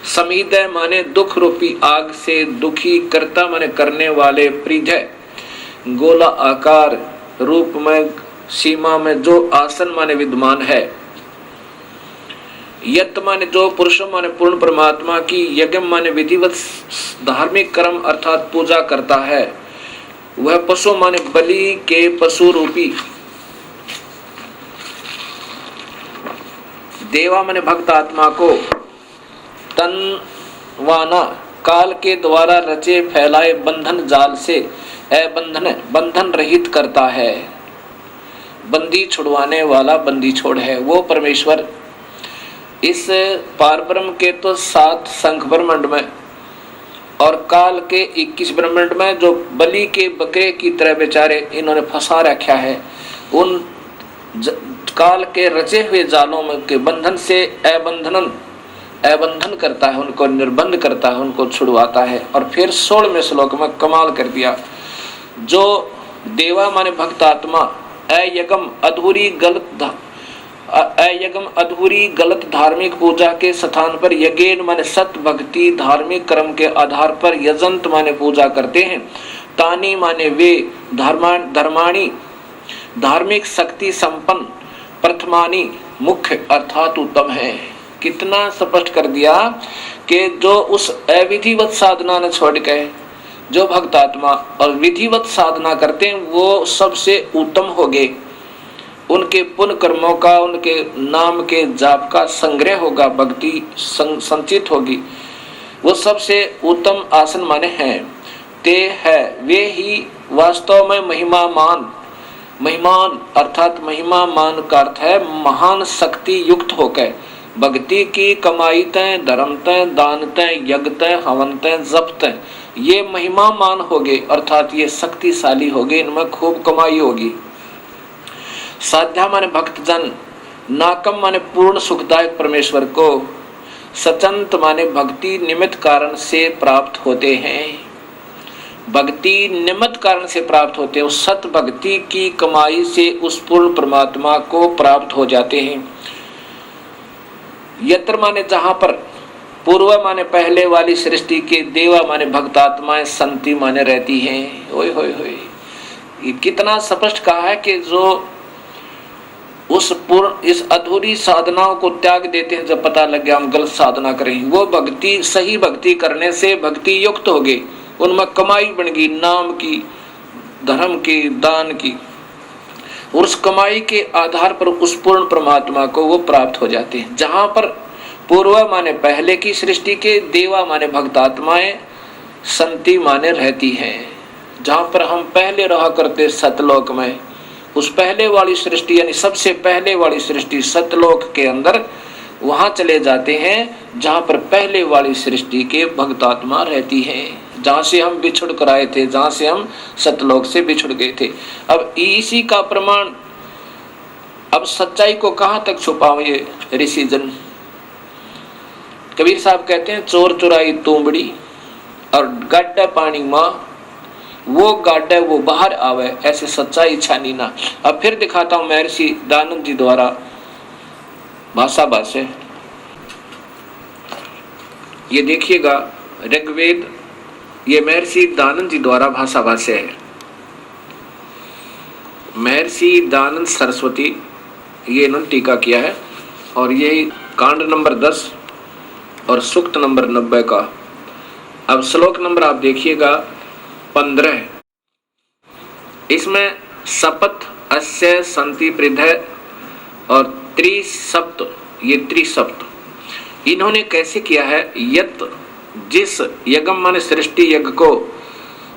समीदय माने दुख रूपी आग से दुखी, कर्ता माने करने वाले, प्रीधय गोला आकार रूप में सीमा में जो आसन माने विद्यमान है। यत माने जो, पुरुष माने पूर्ण परमात्मा की, यज्ञ माने विधिवत धार्मिक कर्म अर्थात पूजा करता है। वह पशु माने बलि के पशु रूपी, देवा माने भक्त आत्मा को, तनवाना काल के द्वारा रचे फैलाए बंधन जाल से बंधन रहित करता है। बंदी छुड़वाने वाला बंदी छोड़ है वो परमेश्वर। इस पारब्रह्म के तो 7 शंख ब्रह्मांड में और काल के 21 ब्रह्मांड में जो बलि के बकरे की तरह बेचारे इन्होंने फंसा रखा है, उन काल के रचे हुए जालों में के बंधन से अबंधन करता है, उनको निर्बंध करता है, उनको छुड़वाता है। और फिर 16वें श्लोक में कमाल कर दिया, जो देवा माने भक्त आत्मा अयगम अधूरी गलत धार्मिक पूजा के स्थान पर यज्ञ माने सत भक्ति धार्मिक कर्म के आधार पर यजंत माने पूजा करते हैं। तानी माने वे, धर्माणी धार्मिक शक्ति संपन्न, प्रथमानी मुख्य अर्थात उत्तम है। कितना स्पष्ट कर दिया कि जो उस अविधिवत साधना ने छोड़ के जो भक्त आत्मा और विधिवत साधना करते हैं वो सबसे उत्तम हो गए। उनके पुण्य कर्मों का, उनके नाम के जाप का संग्रह होगा, भक्ति संचित होगी, वो सबसे उत्तम आसन माने हैं। ते है वे ही वास्तव में महिमान अर्थात महिमा मान का अर्थ है महान शक्ति युक्त होकर भक्ति की कमाई तय, धर्म तय, दान तय, यज्ञ तय, हवन तय, जप तय, ये महिमा मान हो गए अर्थात ये शक्तिशाली हो गए, इनमें खूब कमाई होगी। साध्या माने भक्तजन, नाकम माने पूर्ण सुखदायक परमेश्वर को, सचंत माने भक्ति निमित्त कारण से प्राप्त होते हैं। भक्ति निमित्त कारण से प्राप्त होते हैं, उस सत भक्ति की कमाई से उस पूर्ण परमात्मा को प्राप्त हो जाते हैं। यत्र माने जहां पर, पूर्व माने पहले वाली सृष्टि के, देवा माने भक्त आत्माएं, संति माने रहती हैं। ओए होए होए, ये कितना स्पष्ट कहा है कि जो उस पूर्ण इस अधूरी साधनाओं को त्याग देते हैं, जब पता लग गया हम गलत साधना करें, वो भक्ति सही भक्ति करने से भक्ति युक्त हो गए, उनमें कमाई बन गई, नाम की, धर्म की, दान की, और उस कमाई के आधार पर उस पूर्ण परमात्मा को वो प्राप्त हो जाते हैं। जहां पर पूर्व माने पहले की सृष्टि के, देवा माने भक्त आत्माएं, संति माने रहती हैं। जहां पर हम पहले रहा करते सतलोक में, उस पहले वाली सृष्टि यानी सबसे पहले वाली सृष्टि सतलोक के अंदर, वहां चले जाते हैं जहां पर पहले वाली सृष्टि के भक्त आत्मा रहती हैं, जहां से हम बिछुड़ कर आए थे, जहां से हम सतलोक से बिछुड़ गए थे। अब इसी का प्रमाण, अब सच्चाई को कहां तक छुपाओ ये ऋषिजन। कबीर साहब कहते हैं, चोर चुराई तूंबड़ी और गाड्डा पानी मां, वो गाड्डा वो बाहर आवे, ऐसे सच्चाई छानी ना। अब फिर दिखाता हूं महर्षि दानंद जी द्वारा भाषा भाष्य। ये देखिएगा ऋग्वेद, ये महर्षि दानंद जी द्वारा भाषा भाष्य है। महर्षि दानंद सरस्वती, ये इन्होंने टीका किया है, और ये कांड नंबर 10 और सूक्त नंबर 90 का। अब श्लोक नंबर आप देखिएगा 15, इसमें सपथ अस्य संति पृथय और त्रिसप्त, ये त्रिसप्त इन्होंने कैसे किया है। यत जिस यज्ञम माने सृष्टि यज्ञ को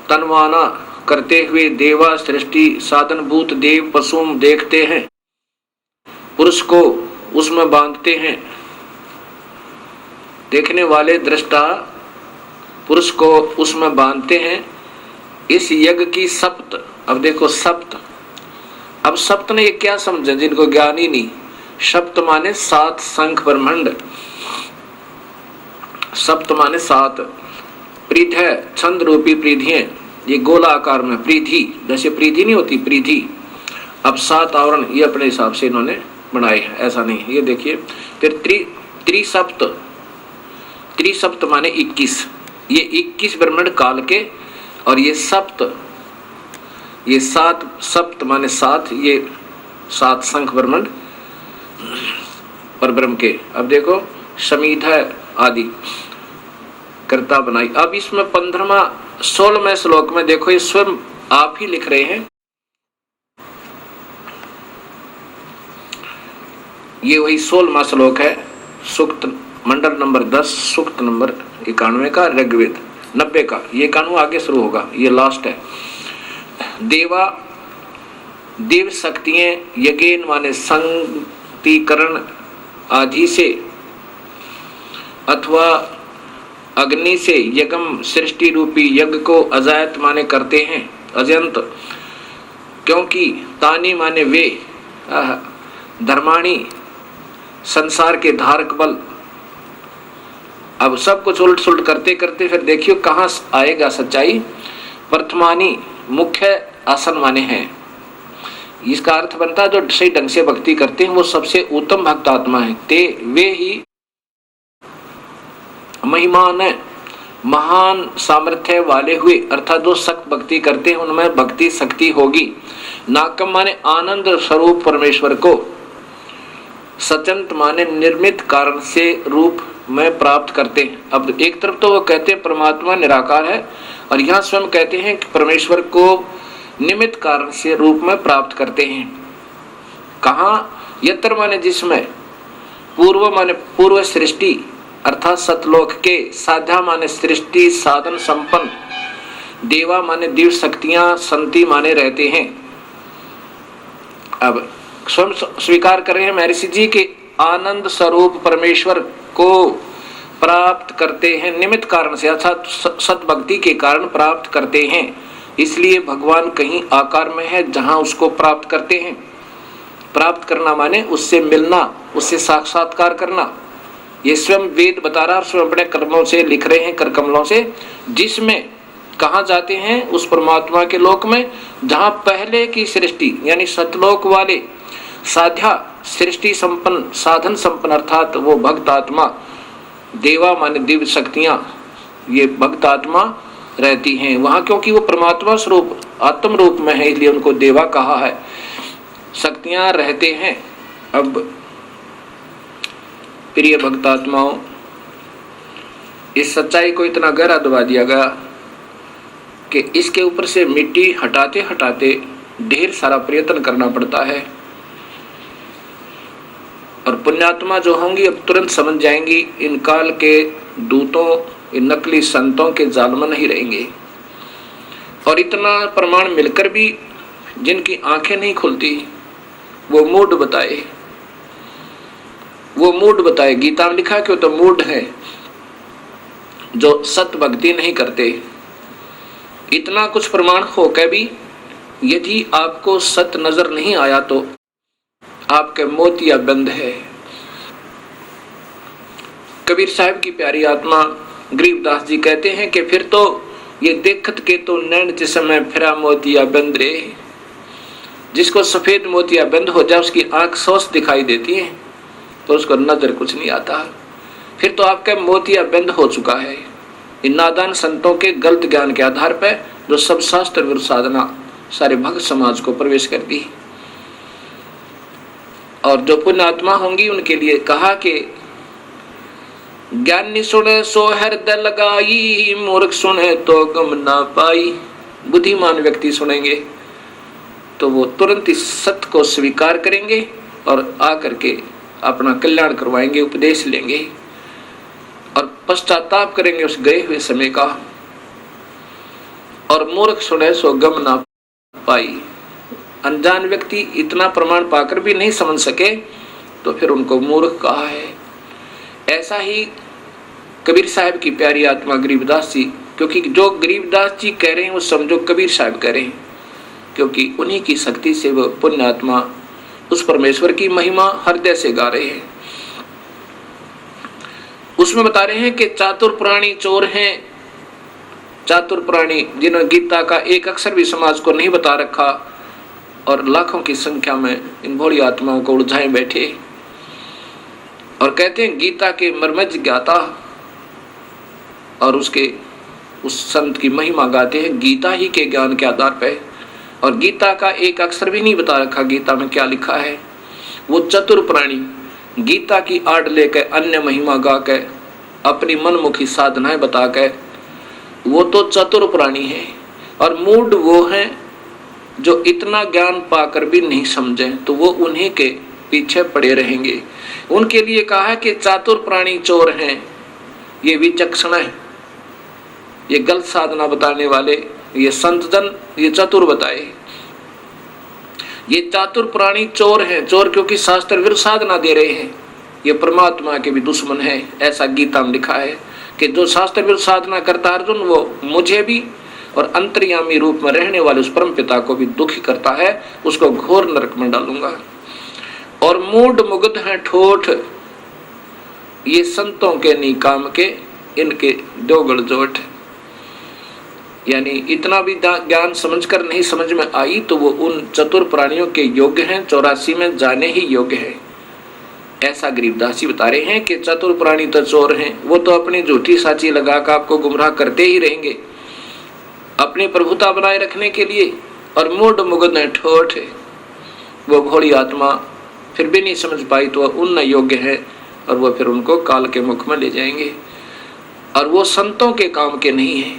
तनवाना करते हुए देवा सृष्टि साधनभूत देव पशुम देखते हैं, पुरुष को उसमें बांधते हैं, देखने वाले दृष्टा पुरुष को उसमें बांधते हैं। इस यज्ञ की सप्त, अब देखो सप्त, अब सप्त ने ये क्या समझे जिनको ज्ञान ही नहीं। सप्त माने 7 शंख ब्रह्मांड, सप्त माने 7, पृथ्वी छंद रूपी पृथ्वियां, ये गोला आकार में पृथ्वी, जैसे पृथ्वी नहीं होती पृथ्वी, अब 7 आवरण ये अपने हिसाब से इन्होंने बनाए हैं, ऐसा नहीं। ये देखिए फिर त्रिसप्त माने 21, ये 21 ब्रह्मांड काल के, और ये सप्त, ये 7 सप्त माने 7, ये 7 संख ब्रह्मांड पर ब्रह्म के। अब देखो समीधा आदि कर्ता बनाई। अब इसमें 16वें श्लोक में देखो, ये स्वयं आप ही लिख रहे हैं, ये वही 16वां श्लोक है, सूक्त मंडल नंबर 10, सूक्त नंबर 91 का, ऋग्वेद 90 का। ये 91 आगे शुरू होगा, ये लास्ट है। देव शक्तियां यज्ञ माने संगतिकरण आदि से अथवा अग्नि से यज्ञ सृष्टि रूपी यज्ञ को अजायत माने करते हैं, अजंत, क्योंकि तानी माने वे, धर्माणी संसार के धारक बल। अब सब कुछ उल्ट सुलट करते करते फिर देखियो कहाँ आएगा सच्चाई। वर्तमानी मुख्य आसन माने हैं, इसका अर्थ बनता है जो सही ढंग से भक्ति करते हैं वो सबसे उत्तम भक्त आत्मा है। ते वे ही महिमान महान सामर्थ्य वाले हुए, अर्थात जो सख्त भक्ति करते हैं उनमें भक्ति शक्ति होगी। नाकम माने आनंद स्वरूप परमेश्वर को, सचंत माने निर्मित कारण से रूप में प्राप्त करते हैं। अब एक तरफ तो वो कहते हैं परमात्मा निराकार है, और यहाँ स्वयं कहते हैं कि परमेश्वर को निमित्त कारण से रूप में प्राप्त करते हैं। कहाँ? यत्र माने जिसमें, पूर्व माने पूर्व सृष्टि अर्थात सतलोक के, साध्या माने सृष्टि साधन संपन्न, देवा माने दिव्य शक्तियां संति माने रहते हैं। अब स्वयं स्वीकार कर रहे हैं महर्षि जी के आनंद स्वरूप परमेश्वर को प्राप्त करते हैं निमित्त कारण से, अर्थात सतभक्ति के कारण प्राप्त करते हैं। इसलिए भगवान कहीं आकार में है जहां उसको प्राप्त करते हैं। प्राप्त करना माने उससे मिलना, उससे साक्षात्कार करना। ये स्वयं वेद बता रहा है, स्वयं अपने कर्मों से लिख रहे हैं, कर कमलों से, जिसमें कहाँ जाते हैं? उस परमात्मा के लोक में जहां पहले की सृष्टि यानी सतलोक वाले साध्या सृष्टि संपन्न साधन संपन्न अर्थात वो भक्त आत्मा, देवा माने दिव्य शक्तियां, ये भक्त आत्मा रहती हैं वहां, क्योंकि वो परमात्मा स्वरूप आत्म रूप में है, इसलिए उनको देवा कहा है, शक्तियां रहते हैं। अब प्रिय भक्त आत्माओं, इस सच्चाई को इतना गहरा दबा दिया गया कि इसके ऊपर से मिट्टी हटाते हटाते ढेर सारा प्रयत्न करना पड़ता है। और पुण्यात्मा जो होंगी अब तुरंत समझ जाएंगी, इन काल के दूतों, इन नकली संतों के जाल में नहीं रहेंगे। और इतना प्रमाण मिलकर भी जिनकी आंखें नहीं खुलती वो मूड बताए, वो मूड बताए। गीता में लिखा कि वो तो मूड है जो सत भक्ति नहीं करते। इतना कुछ प्रमाण होकर भी यदि आपको सत नजर नहीं आया तो आपके मोतिया बंद है। कबीर साहब की प्यारी आत्मा गरीबदास जी कहते हैं कि फिर तो ये देखत के तो नैन जिसमें फिरा मोतिया बंद रे। जिसको सफेद मोतिया बंद हो जाए उसकी आंख सोच दिखाई देती है तो उसको नजर कुछ नहीं आता। फिर तो आपका मोतिया बंद हो चुका है इन नादान संतों के गलत ज्ञान के आधार पर, जो सब शास्त्र विरुद्ध साधना सारे भक्त समाज को प्रवेश कर दी। और जो पुण्य आत्मा होंगी उनके लिए कहा कि ज्ञानी सुने सो हृदय लगाई, मूर्ख सुने तो गम ना पाई। बुद्धिमान व्यक्ति सुनेंगे तो वो तुरंत इस सत्य को स्वीकार करेंगे और आकर के अपना कल्याण करवाएंगे, उपदेश लेंगे और पश्चाताप करेंगे उस गए हुए समय का। और मूर्ख सुने सो गम ना पाई। अनजान व्यक्ति इतना प्रमाण पाकर भी नहीं समझ सके तो फिर उनको मूर्ख कहा है। ऐसा ही कबीर साहब की प्यारी आत्मा गरीबदास जी, क्योंकि जो गरीबदास जी कह रहे हैं वो समझो कबीर साहब कह रहे हैं, क्योंकि उन्हीं की शक्ति से वो पुण्य आत्मा उस परमेश्वर की महिमा हृदय से गा रहे हैं। उसमें बता रहे हैं कि चातुर प्राणी चोर हैं। चातुर प्राणी जिन्होंने गीता का एक अक्षर भी समाज को नहीं बता रखा और लाखों की संख्या में इन भोली आत्माओं को उलझाए बैठे और कहते हैं गीता के मर्मज्ञ ज्ञाता, और उस संत की महिमा गाते हैं गीता ही के ज्ञान के आधार पे। और गीता का एक अक्षर भी नहीं बता रखा गीता में क्या लिखा है। वो चतुर प्राणी गीता की आड़ लेकर अन्य महिमा गा के अपनी मनमुखी साधनाएं बता के वो तो चतुर प्राणी है। और मूढ़ वो हैं जो इतना ज्ञान पाकर भी नहीं समझे, तो वो उन्हीं के पीछे पड़े रहेंगे। उनके लिए कहा है कि चातुर प्राणी चोर हैं, ये विचक्षण है, ये गलत साधना बताने वाले, ये संत जन ये चतुर बताए। ये चातुर प्राणी चोर हैं, चोर क्योंकि शास्त्र विरुद्ध साधना दे रहे हैं, ये परमात्मा के भी दुश्मन है। ऐसा गीता में लिखा है कि जो शास्त्र विरुद्ध साधना करता है अर्जुन, वो मुझे भी और अंतर्यामी रूप में रहने वाले उस परम पिता को भी दुखी करता है, उसको घोर नरक में डालूंगा। और मूढ़ मुग्ध हैं ठोठ, ये संतों के नहीं काम के, इनके दो गड़जोट। यानी इतना भी ज्ञान समझकर नहीं समझ में आई तो वो उन चतुर प्राणियों के योग्य हैं, 84 में जाने ही योग्य है। ऐसा गरीबदास जी बता रहे हैं कि चतुर प्राणी तो चोर हैं, वो तो अपनी झूठी साची लगाकर आपको गुमराह करते ही रहेंगे अपनी प्रभुता बनाए रखने के लिए। और मूढ़ मुग्ध है ठोठ, वो भोली आत्मा फिर भी नहीं समझ पाई तो उन योग्य है, और वो फिर उनको काल के मुख में ले जाएंगे। और वो संतों के काम के नहीं है,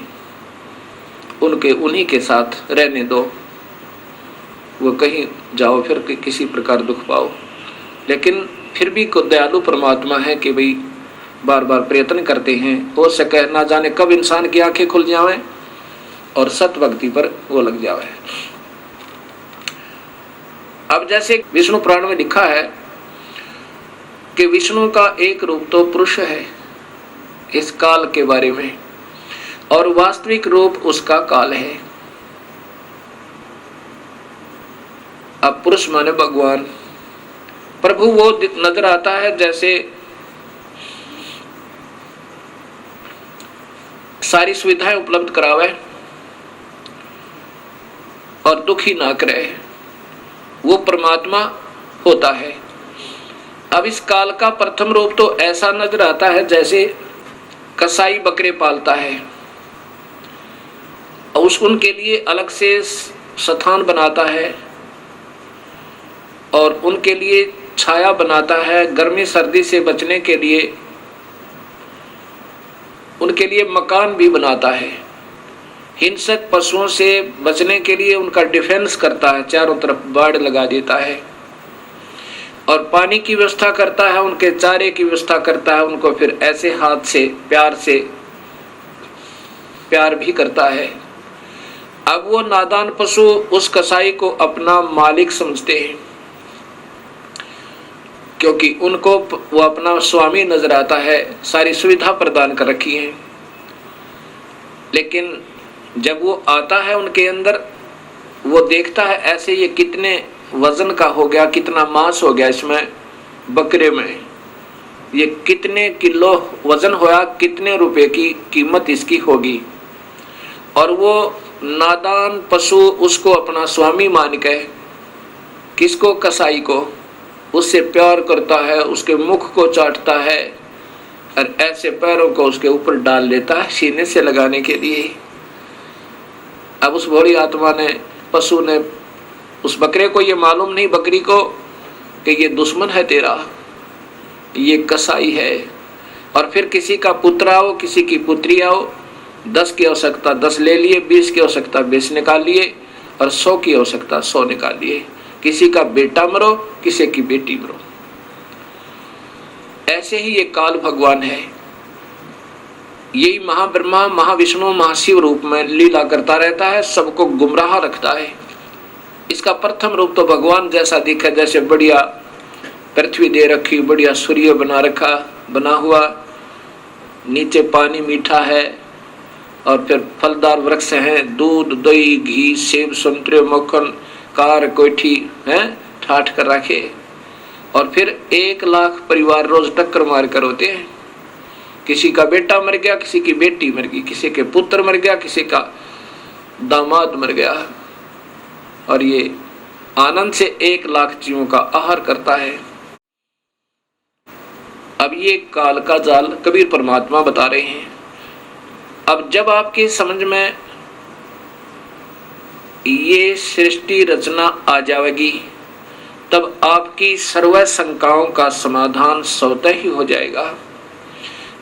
उनके उन्हीं के साथ रहने दो, वो कहीं जाओ फिर किसी प्रकार दुख पाओ। लेकिन फिर भी को दयालु परमात्मा है कि भाई बार बार प्रयत्न करते हैं, हो सके ना जाने कब इंसान की आंखें खुल जावे और सत भक्ति पर वो लग जावे। अब जैसे विष्णु पुराण में लिखा है कि विष्णु का एक रूप तो पुरुष है इस काल के बारे में, और वास्तविक रूप उसका काल है। अब पुरुष माने भगवान, प्रभु वो नजर आता है जैसे सारी सुविधाएं उपलब्ध करावे और दुखी ना करे, वो परमात्मा होता है। अब इस काल का प्रथम रूप तो ऐसा नजर आता है जैसे कसाई बकरे पालता है और उनके लिए अलग से स्थान बनाता है और उनके लिए छाया बनाता है, गर्मी सर्दी से बचने के लिए उनके लिए मकान भी बनाता है, हिंसक पशुओं से बचने के लिए उनका डिफेंस करता है, चारों तरफ बाड़ लगा देता है, और पानी की व्यवस्था करता है, उनके चारे की व्यवस्था करता है, उनको फिर ऐसे हाथ से प्यार भी करता है। अब वो नादान पशु उस कसाई को अपना मालिक समझते हैं क्योंकि उनको वो अपना स्वामी नजर आता है, सारी सुविधा प्रदान कर रखी है। लेकिन जब वो आता है उनके अंदर, वो देखता है ऐसे ये कितने वजन का हो गया, कितना मांस हो गया इसमें, बकरे में ये कितने किलो वजन होया, कितने रुपए की कीमत इसकी होगी। और वो नादान पशु उसको अपना स्वामी मान के, किसको, कसाई को, उससे प्यार करता है, उसके मुख को चाटता है और ऐसे पैरों को उसके ऊपर डाल लेता है सीने से लगाने के लिए। अब उस भोली आत्मा ने, पशु ने, उस बकरे को ये मालूम नहीं, बकरी को, कि ये दुश्मन है तेरा, ये कसाई है। और फिर किसी का पुत्र आओ, किसी की पुत्री आओ, 10 की आवश्यकता 10 ले लिए, 20 की आवश्यकता 20 निकाल लिए और 100 की आवश्यकता 100 निकाल लिए। किसी का बेटा मरो, किसी की बेटी मरो। ऐसे ही ये काल भगवान है, यही महाब्रह्मा, महाविष्णु, महाशिव रूप में लीला करता रहता है, सबको गुमराह रखता है। इसका प्रथम रूप तो भगवान जैसा दिखा, जैसे बढ़िया पृथ्वी दे रखी, बढ़िया सूर्य बना हुआ, नीचे पानी मीठा है और फिर फलदार वृक्ष हैं, दूध, दही, घी, सेब, संतरे, मक्खन, कार, कोठी हैं ठाठ कर रखे। और फिर 1 लाख परिवार रोज टक्कर मार कर होते हैं। किसी का बेटा मर गया, किसी की बेटी मर गई, किसी के पुत्र मर गया, किसी का दामाद मर गया। और ये आनंद से 1 लाख जीवों का आहार करता है। अब ये काल का जाल कबीर परमात्मा बता रहे हैं। अब जब आपके समझ में ये सृष्टि रचना आ जाएगी, तब आपकी सर्व शंकाओं का समाधान स्वतः ही हो जाएगा।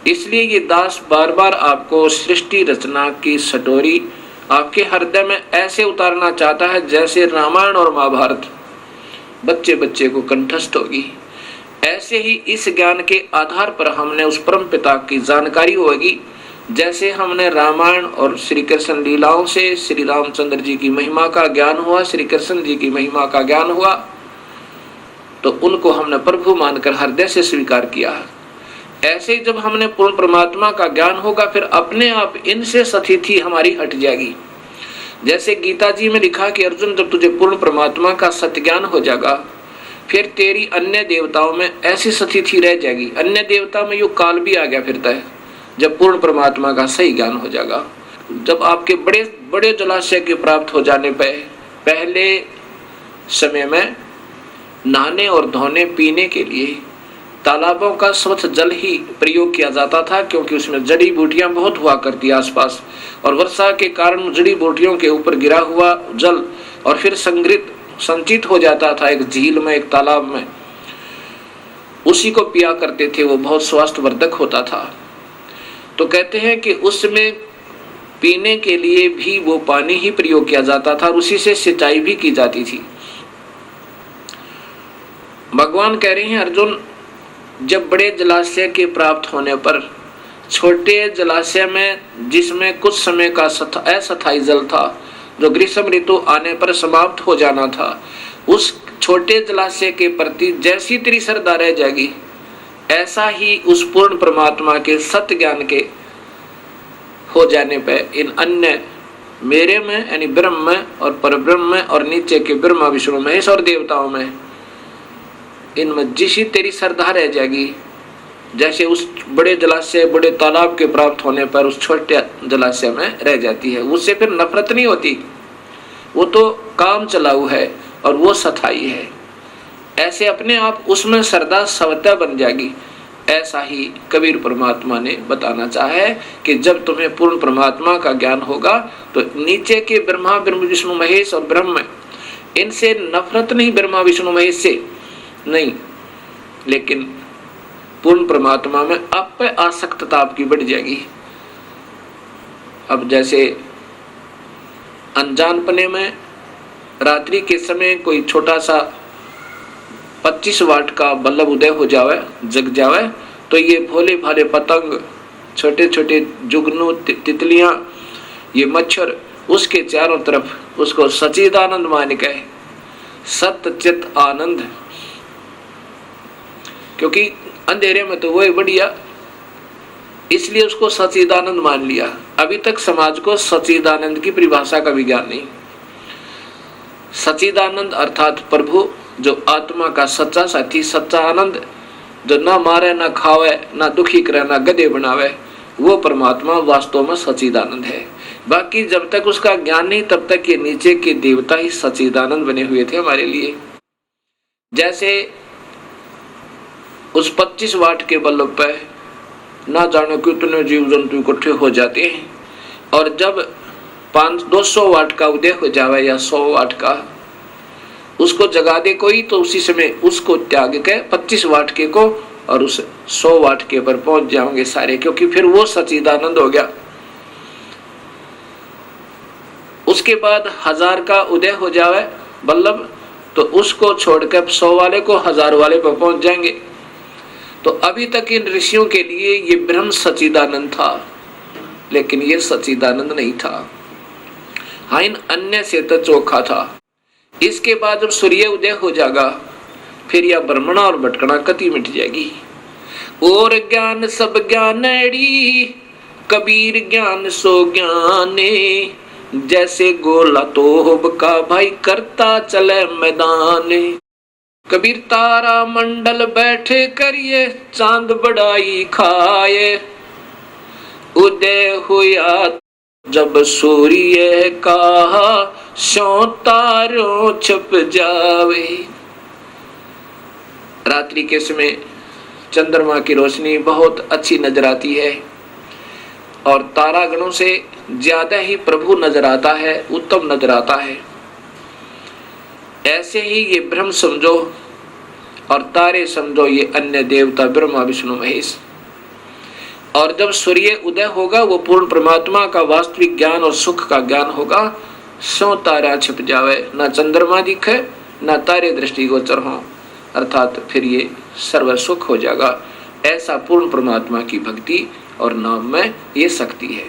इसलिए ये दास बार बार आपको सृष्टि रचना की सटोरी आपके हृदय में ऐसे उतारना चाहता है जैसे रामायण और महाभारत बच्चे बच्चे को कंठस्थ होगी। ऐसे ही इस ज्ञान के आधार पर हमने उस परम पिता की जानकारी होगी, जैसे हमने रामायण और श्री कृष्ण लीलाओं से श्री रामचंद्र जी की महिमा का ज्ञान हुआ, श्री कृष्ण जी की महिमा का ज्ञान हुआ, तो उनको हमने प्रभु मानकर हृदय से स्वीकार किया। ऐसे ही जब हमने पूर्ण परमात्मा का ज्ञान होगा, फिर अपने आप इनसे स्थिति हमारी हट जाएगी। जैसे गीता जी में लिखा कि अर्जुन, जब तुझे पूर्ण परमात्मा का सत्य ज्ञान हो जाएगा, फिर तेरी अन्य देवताओं में ऐसी स्थिति रह जाएगी। अन्य देवता में यो काल भी आ गया फिरता है जब पूर्ण परमात्मा का सही ज्ञान हो जाएगा। जब आपके बड़े बड़े जलाशय के प्राप्त हो जाने पर पहले समय में नहाने और धोने पीने के लिए तालाबों का स्वच्छ जल ही प्रयोग किया जाता था, क्योंकि उसमें जड़ी बूटियां बहुत हुआ करती आसपास, और वर्षा के कारण जड़ी बूटियों के ऊपर गिरा हुआ जल और फिर संचित हो जाता था एक झील में, एक तालाब में, उसी को पिया करते थे। वो बहुत स्वास्थ्यवर्धक होता था। तो कहते हैं कि उसमें पीने के लिए भी वो पानी ही प्रयोग किया जाता था और उसी से सिंचाई भी की जाती थी। भगवान कह रहे हैं, अर्जुन, जब बड़े जलाशय के प्राप्त होने पर छोटे जलाशय में, जिसमें कुछ समय का अस्थायी जल था, जो ग्रीष्म ऋतु आने पर समाप्त हो जाना था, उस छोटे जलाशय के प्रति जैसी तेरी श्रद्धा रह जाएगी, ऐसा ही उस पूर्ण परमात्मा के सत्य ज्ञान के हो जाने पर इन अन्य मेरे में यानी ब्रह्म में और परब्रह्म में और नीचे के ब्रह्मा विष्णु महेश और देवताओं में, इनमें जिसी तेरी श्रद्धा रह जाएगी, जैसे उस बड़े जलाशय बड़े तालाब के प्राप्त होने पर उस छोटे जलाशय में रह जाती है। उससे फिर नफरत नहीं होती, वो तो काम चलाऊ है और वो सथाई है। ऐसे अपने आप उसमें श्रद्धा स्वतः बन जाएगी। ऐसा ही कबीर परमात्मा ने बताना चाहा है कि जब तुम्हें पूर्ण परमात्मा का ज्ञान होगा, तो नीचे के ब्रह्मा विष्णु महेश और ब्रह्म, इनसे नफरत नहीं, ब्रह्मा विष्णु महेश से नहीं, लेकिन पूर्ण परमात्मा में आप आसक्तता आपकी बढ़ जाएगी। अब जैसे अनजानपने में रात्रि के समय कोई छोटा सा 25 वाट का बल्ब उदय हो जावे, जग जावे, तो ये भोले भाले पतंग, छोटे छोटे जुगनू, तितलियां, ये मच्छर उसके चारों तरफ उसको सच्चिदानंद मान के, सत्य चित आनंद, क्योंकि अंधेरे में तो वही बढ़िया, इसलिए उसको सच्चिदानंद मान लिया। अभी तक समाज को सच्चिदानंद की परिभाषा का भी ज्ञान नहीं। सच्चिदानंद अर्थात प्रभु, जो आत्मा का सच्चा साथी, सच्चा आनंद, जो ना मारे ना खावे ना दुखी करे ना गधे बनावे, वो परमात्मा वास्तव में सच्चिदानंद है। बाकी जब तक उसका ज्ञान नहीं, तब तक ये नीचे के देवता ही सच्चिदानंद बने हुए थे हमारे लिए। जैसे उस 25 वाट के बल्ब पे ना जाने कितने जीव जंतु इकट्ठे हो जाते हैं, और जब 200 वाट का उदय हो जावे या 100 वाट का, उसको जगा दे कोई, तो उसी समय उसको त्याग के 25 वाट के को और उस 100 वाट के पर पहुंच जाओगे सारे, क्योंकि फिर वो सच्चिदानंद हो गया। उसके बाद 1000 का उदय हो जावे बल्लभ, तो उसको छोड़कर 100 वाले को 1000 वाले पर पहुंच जाएंगे। तो अभी तक इन ऋषियों के लिए ये ब्रह्म सच्चिदानंद था, लेकिन ये सच्चिदानंद नहीं था। हाँ, इन अन्य से तो चोखा था। इसके बाद जब सूर्य उदय हो जाएगा, फिर यह भ्रमणा और भटकना कति मिट जाएगी। और ज्ञान सब ज्ञानड़ी, कबीर ज्ञान सो ज्ञाने, जैसे गोला तोहब का भाई करता चले मैदाने। कबीर तारा मंडल बैठे करिए, चांद बड़ाई खाए, उदय हुआ जब सूर्य का स्यों तारों छुप जावे। रात्रि के समय चंद्रमा की रोशनी बहुत अच्छी नजर आती है और तारागणों से ज्यादा ही प्रभु नजर आता है, उत्तम नजर आता है। ऐसे ही ये ब्रह्म समझो और तारे समझो ये अन्य देवता ब्रह्मा विष्णु महेश। और जब सूर्य उदय होगा वो पूर्ण परमात्मा का वास्तविक ज्ञान और सुख का ज्ञान होगा। सौ तारा छिप जावे, ना चंद्रमा दिखे ना तारे दृष्टिगोचर हो, अर्थात फिर ये सर्व सुख हो जाएगा। ऐसा पूर्ण परमात्मा की भक्ति और नाम में ये शक्ति है।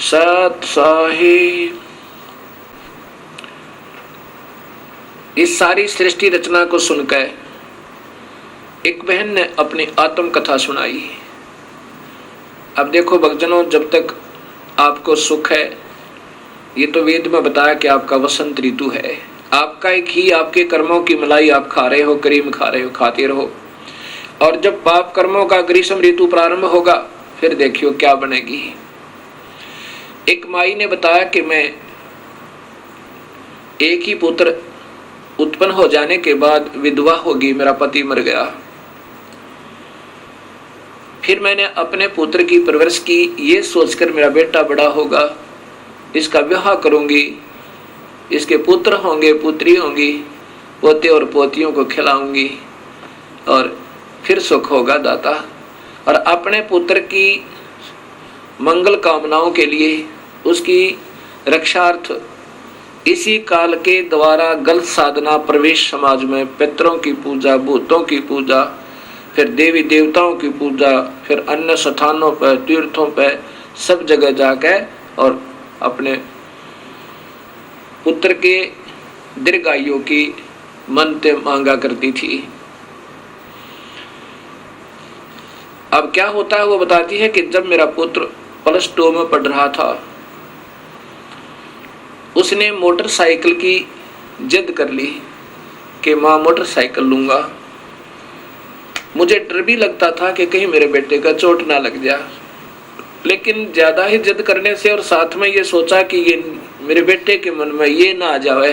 सत साहिब इस सारी सृष्टि रचना को सुनकर एक बहन ने अपनी आत्म कथा सुनाई। अब देखो भक्तजनों, जब तक आपको सुख है, ये तो वेद में बताया कि आपका वसंत ऋतु है, आपका एक ही आपके कर्मों की मलाई आप खा रहे हो, क्रीम खा रहे हो, खाते रहो। और जब पाप कर्मों का ग्रीष्म ऋतु प्रारंभ होगा फिर देखियो क्या बनेगी। एक माई ने बताया कि मैं एक ही पुत्र उत्पन्न हो जाने के बाद विधवा होगी, मेरा पति मर गया। फिर मैंने अपने पुत्र की परवरिश की, ये सोचकर मेरा बेटा बड़ा होगा, इसका विवाह करूंगी, इसके पुत्र होंगे, पुत्री होंगी, पोते और पोतियों को खिलाऊंगी और फिर सुख होगा दाता। और अपने पुत्र की मंगल कामनाओं के लिए उसकी रक्षार्थ इसी काल के द्वारा गलत साधना, प्रवेश समाज में पितरों की पूजा, भूतों की पूजा, फिर देवी देवताओं की पूजा, फिर अन्य स्थानों पर, तीर्थों पर, सब जगह जाकर और अपने पुत्र के दीर्घायु की मन्नतें मांगा करती थी। अब क्या होता है वो बताती है कि जब मेरा पुत्र +2 में पढ़ रहा था, उसने मोटरसाइकिल की जिद कर ली कि माँ मोटरसाइकिल लूंगा। मुझे डर भी लगता था कि कहीं मेरे बेटे का चोट ना लग जाए, लेकिन ज्यादा ही जिद करने से और साथ में ये सोचा कि ये मेरे बेटे के मन में ये ना आ जाए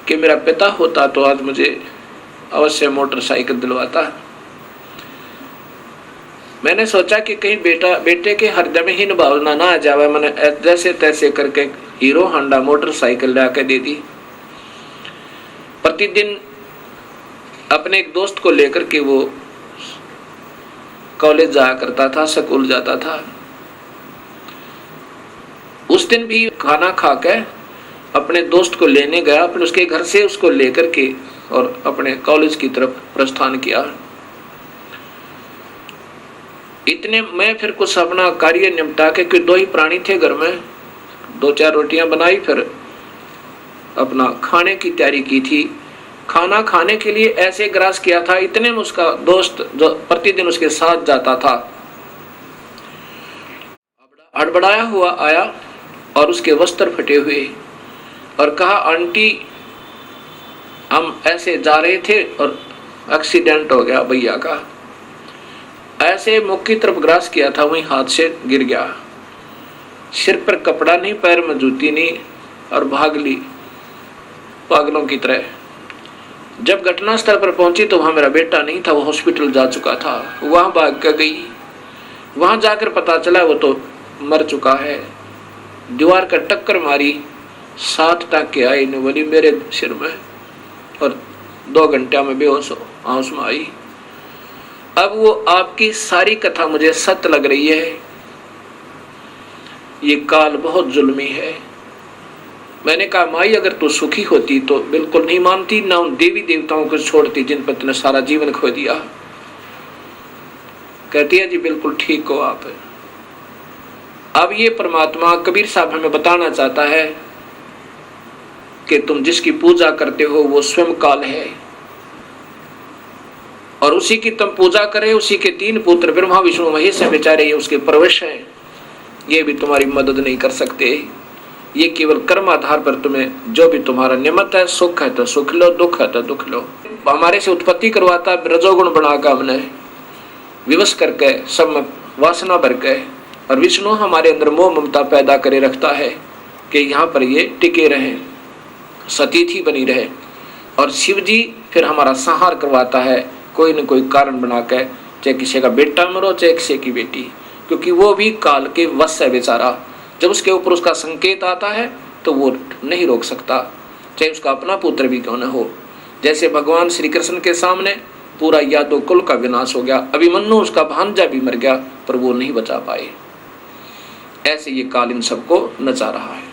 कि मेरा पिता होता तो आज मुझे अवश्य मोटरसाइकिल दिलवाता। मैंने सोचा कि कहीं बेटे के हृदय में हीन भावना ना आ जावे। मैंने जैसे तैसे करके हीरो होंडा मोटरसाइकिल लाके दे दी। प्रतिदिन अपने एक दोस्त को लेकर के वो कॉलेज जाया करता था, स्कूल जाता था। उस दिन भी खाना खा के अपने दोस्त को लेने गया, फिर उसके घर से उसको लेकर के और अपने कॉलेज की तरफ प्रस्थान किया। इतने में फिर कुछ अपना कार्य निपटा के, कि 2 ही प्राणी थे घर में, 2-4 रोटियां बनाई, फिर अपना खाने की तैयारी की थी। खाना खाने के लिए ऐसे ग्रास किया था, इतने में उसका दोस्त जो प्रतिदिन उसके साथ जाता था हड़बड़ाया हुआ आया और उसके वस्त्र फटे हुए और कहा, आंटी हम ऐसे जा रहे थे और एक्सीडेंट हो गया भैया का। ऐसे मुख की तरफ ग्रास किया था, वहीं हाथ से गिर गया। सिर पर कपड़ा नहीं, पैर में जूती नहीं, और भाग ली पागलों की तरह। जब घटना स्थल पर पहुंची तो वहां मेरा बेटा नहीं था, वो हॉस्पिटल जा चुका था। वहां भाग कर गई, वहां जाकर पता चला वो तो मर चुका है। दीवार का टक्कर मारी, 7 टाँके आए बोली मेरे सिर में और 2 घंटे में बेहोश आंसू में आई। अब वो आपकी सारी कथा मुझे सत्य लग रही है। ये काल बहुत जुल्मी है। मैंने कहा, माई अगर तू सुखी होती तो बिल्कुल नहीं मानती, ना उन देवी देवताओं को छोड़ती जिन पर तुमने सारा जीवन खो दिया। कहती है, जी बिल्कुल ठीक हो आप। अब ये परमात्मा कबीर साहब हमें बताना चाहता है कि तुम जिसकी पूजा करते हो वो स्वयं काल है और उसी की तुम पूजा करे। उसी के 3 पुत्र ब्रह्मा विष्णु महेश है, बेचारे ये उसके परवश हैं, ये भी तुम्हारी मदद नहीं कर सकते। ये केवल कर्म आधार पर तुम्हें जो भी तुम्हारा नियमित है, सुख है तो सुख लो, दुख है तो दुख लो। हमारे से उत्पत्ति करवाता है, रजोगुण बनाकर हमने विवश करके सब में वासना भर के और विष्णु हमारे अंदर मोह ममता पैदा करे रखता है कि यहाँ पर ये टिके रहें, सतीथि बनी रहे। और शिव जी फिर हमारा संहार करवाता है कोई न कोई कारण बनाकर, चाहे किसी का बेटा मरो चाहे किसी की बेटी, क्योंकि वो भी काल के वश है बेचारा। जब उसके ऊपर उसका संकेत आता है तो वो नहीं रोक सकता, चाहे उसका अपना पुत्र भी क्यों न हो। जैसे भगवान श्री कृष्ण के सामने पूरा यादव कुल का विनाश हो गया, अभिमन्यु उसका भांजा भी मर गया पर वो नहीं बचा पाए। ऐसे ये काल इन सबको नचा रहा है।